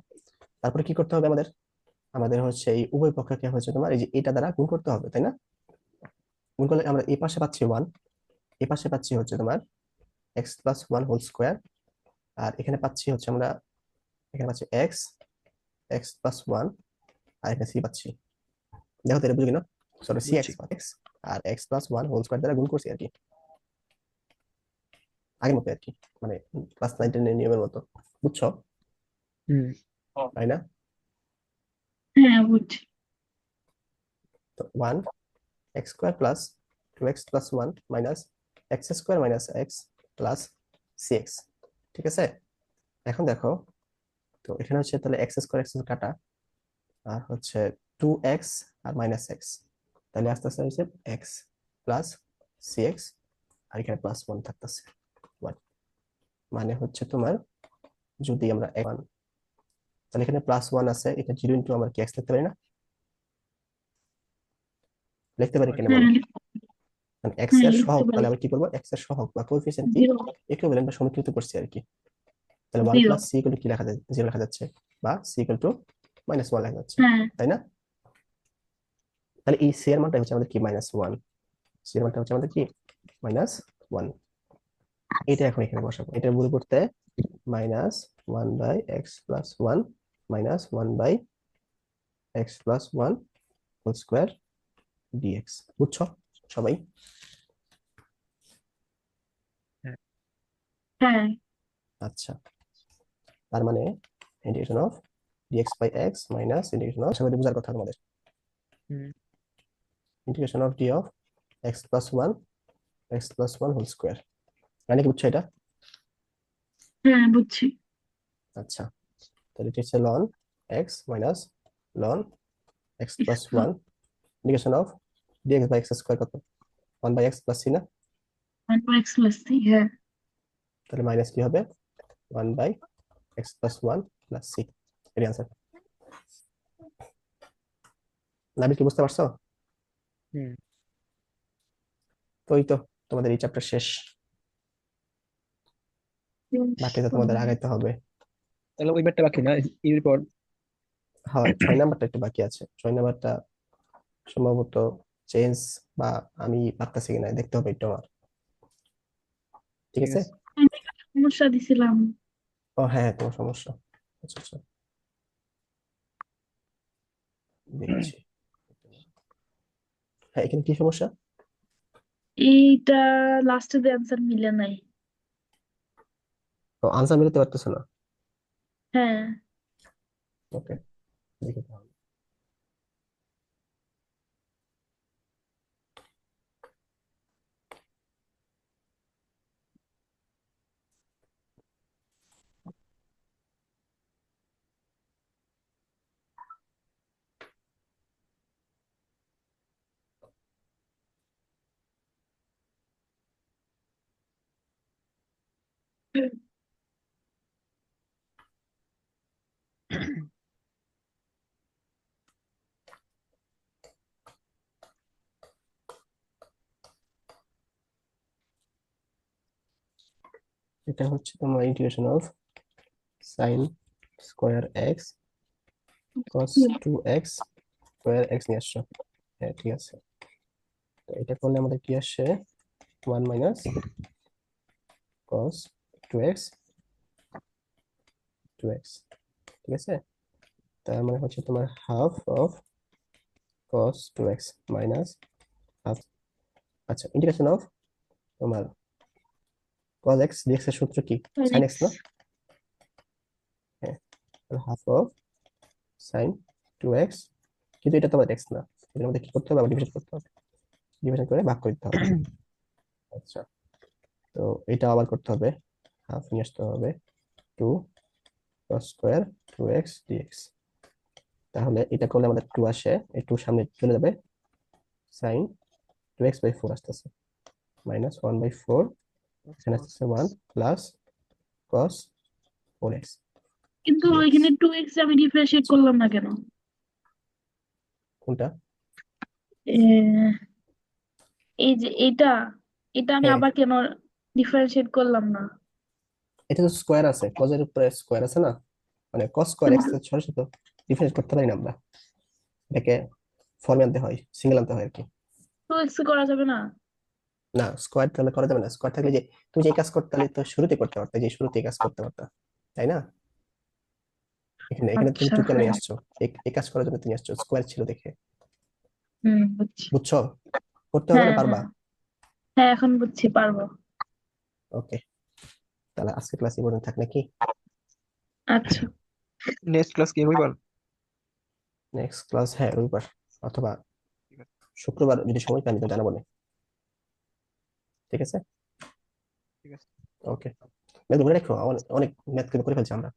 তারপরে কি করতে হবে আমাদের? আমাদের হচ্ছে এই উভয় পক্ষকে হচ্ছে তোমার এই যে এটা দ্বারা গুণ করতে হবে, তাই না? গুণ করলে আমরা এই পাশে পাচ্ছি ওয়ান, এই পাশে পাচ্ছি হচ্ছে তোমার x plus one whole square, আর এখানে পাচ্ছি হচ্ছে আমরা, এখানে পাচ্ছি এক্স, এক্স প্লাস ওয়ান, আর এখানে সি পাচ্ছি। দেখো তো এটা বুঝি কিনা, সরি সি বুঝছি। এক্স এক্স আর x plus one whole square দ্বারা গুণ করছি আর কি, আগের মতো আর কি, মানে ক্লাস 9 এর নিয়মের মতো। বুঝছো? হুম তাই না? হ্যাঁ বুঝছি। তো one x square plus two x plus one minus x square minus x plus c x. ঠিক আছে। এখন দেখো, তো এখানে হচ্ছে তাহলে এক্স স্কোয়ার কাটা, আর হচ্ছে টু এক্স আর মাইনাস এক্স, তাহলে আস্তে আস্তে হচ্ছে এক্স প্লাস সি এক্স, আর এখানে প্লাস ওয়ান থাকতেছে, ওয়ান। মানে হচ্ছে তোমার যদি আমরা ওয়ান, তাহলে এখানে প্লাস ওয়ান আছে, এটা জিরো ইন্টু আমরা কি এক্স লিখতে পারি না? লিখতে পারি কেন হ্যাঁ বলো? কারণ এক্স হ্যাঁ এর লিখতে সহগ, পারি। তাহলে আমরা কি করবো, এক্স এর সহগ বা কোএফিসিয়েন্ট কি জিরো। ইকুইভ্যালেন্ট বা সমীকৃত করছি আর কি। তাহলে one zero. Plus c equal to কি লেখা যায়, জিরো লেখা যাচ্ছে, বা c equal to minus one লেখা যাচ্ছে, হ্যাঁ তাই না? তাহলে এই সি এর মানটা হচ্ছে আমাদের কি, মাইনাস ওয়ান। সি এর মানটা হচ্ছে আমাদের কি, মাইনাস ওয়ান। এটা এখন এখানে বসাবো, এটা মূল করতে minus one by x plus one minus one by x plus one whole square dx. বুঝছো সবাই? হ্যাঁ হ্যাঁ আচ্ছা, তার মানে integration of dx by x minus integration of, আশা করি বোঝার কথা তোমাদের, hmm integration of d of x plus one, x plus one whole square. মানে কি বুঝছো এটা? হ্যাঁ বুঝছি। আচ্ছা, তাহলে এটা হচ্ছে ln x minus ln x plus one, integration of dx by x square কত, one by x plus c না? ওয়ান পর এক্স প্লাস থ্রি। হ্যাঁ তাহলে মাইনাস কি হবে, one by x plus one plus c. এর আনসার। নাবিল কি বুঝতে পারছো? হুম তো ওই তো, তোমাদের এই চ্যাপ্টার শেষ, বাকি তো তোমাদের আগাইতে হবে। তাহলে ওই ব্যাটটা বাকি না এরপর? হ্যাঁ, 6 নাম্বারটা একটু বাকি আছে, 6 নাম্বারটা সম্ভবত চেঞ্জ, বা আমি পারতেছি কিনা দেখতে হবে একটু আমার। ঠিক ঠিক আছে। আছে। আমি একটা সমস্যা দিছিলাম। ও হ্যাঁ হ্যাঁ, তোমার সমস্যা। আচ্ছা আচ্ছা, দেখছি। হ্যাঁ, এখানে কি সমস্যা? এইটা লাস্টের অ্যান্সার মিলে নাই। তো আনসার মিলাতে পারতেছো না? হ্যাঁ ওকে, দেখি তাহলে। এটা হচ্ছে তোমার integration of sine square x cos 2x square x নিয়ে আসছো। হ্যাঁ ঠিক আছে। তো এটা করলে আমাদের কি আসে 1 মাইনাস কস 2x 2x, ঠিক আছে। তার মানে হচ্ছে তোমার half of cos 2x minus half. আচ্ছা, ইন্টিগ্রেশন অফ তোমার cos x dx এর সূত্র কি? sin x না? হ্যাঁ, হাফ অফ sin 2x, কিন্তু এটা তো আবার x না, এর মধ্যে কি করতে হবে, আবার ডিভিশন করতে হবে, ডিভিশন করে ভাগ করতে হবে। আচ্ছা, তো এটা আবার করতে হবে, হাফ নিয়ে আসতে হবে 2 cos স্কোয়ার 2x dx। তাহলে এটা করলে আমাদের 2 আসে, এই 2 সামনে চলে যাবে, sin 2x/4 আসতেছে, মাইনাস 1/4, এখানে আসতেছে 1 প্লাস cos 4x কিন্তু dx। ওইখানে 2x আমি ডিফারেন্সিয়েট করলাম না কেন? কোনটা? এ, এই যে এটা এটা আমি হ্যাঁ, আবার কেন ডিফারেন্সিয়েট করলাম না? এটা তো স্কোয়ার আছে, cos এর উপরে স্কোয়ার আছে না, মানে cos স্কোয়ার x এর সরাসরি তো ডিফারেন্স করতে পারি না আমরা, এটাকে ফর্মে আনতে হয়, সিঙ্গেল আনতে হয় আর কি। 2x করা যাবে না? না, স্কোয়ার তাহলে করা যাবে না, স্কোয়ার থাকলে যে তুমি যে কাজ করতে, তাহলে তো শুরুতে করতে পারতে, যে শুরুতে কাজ করতে পারতা, তাই না? এখানে এখানে তুমি আচ্ছা, 2 কেন নিয়ে হ্যাঁ। আসছো? এই কাজ করার জন্য তুমি আসছো, স্কোয়ার ছিল দেখে। বুঝছি। বুঝছো? করতে হবে না, হ্যাঁ, পারবা? হ্যাঁ, হ্যাঁ, এখন বুঝছি, পারবো। ওকে, তাহলে আজকে ক্লাস এই পর্যন্ত থাক নাকি? আচ্ছা। নেক্সট ক্লাস কি রবিবার? নেক্সট ক্লাস হ্যাঁ রবিবার, অথবা ঠিক আছে, শুক্রবার, যদি সময় পাই আমি তো জানাবো না। ঠিক আছে, ঠিক আছে। ওকে। ম্যাথ মনে রাখো, অনেক ম্যাথ করে ফেলছি আমরা।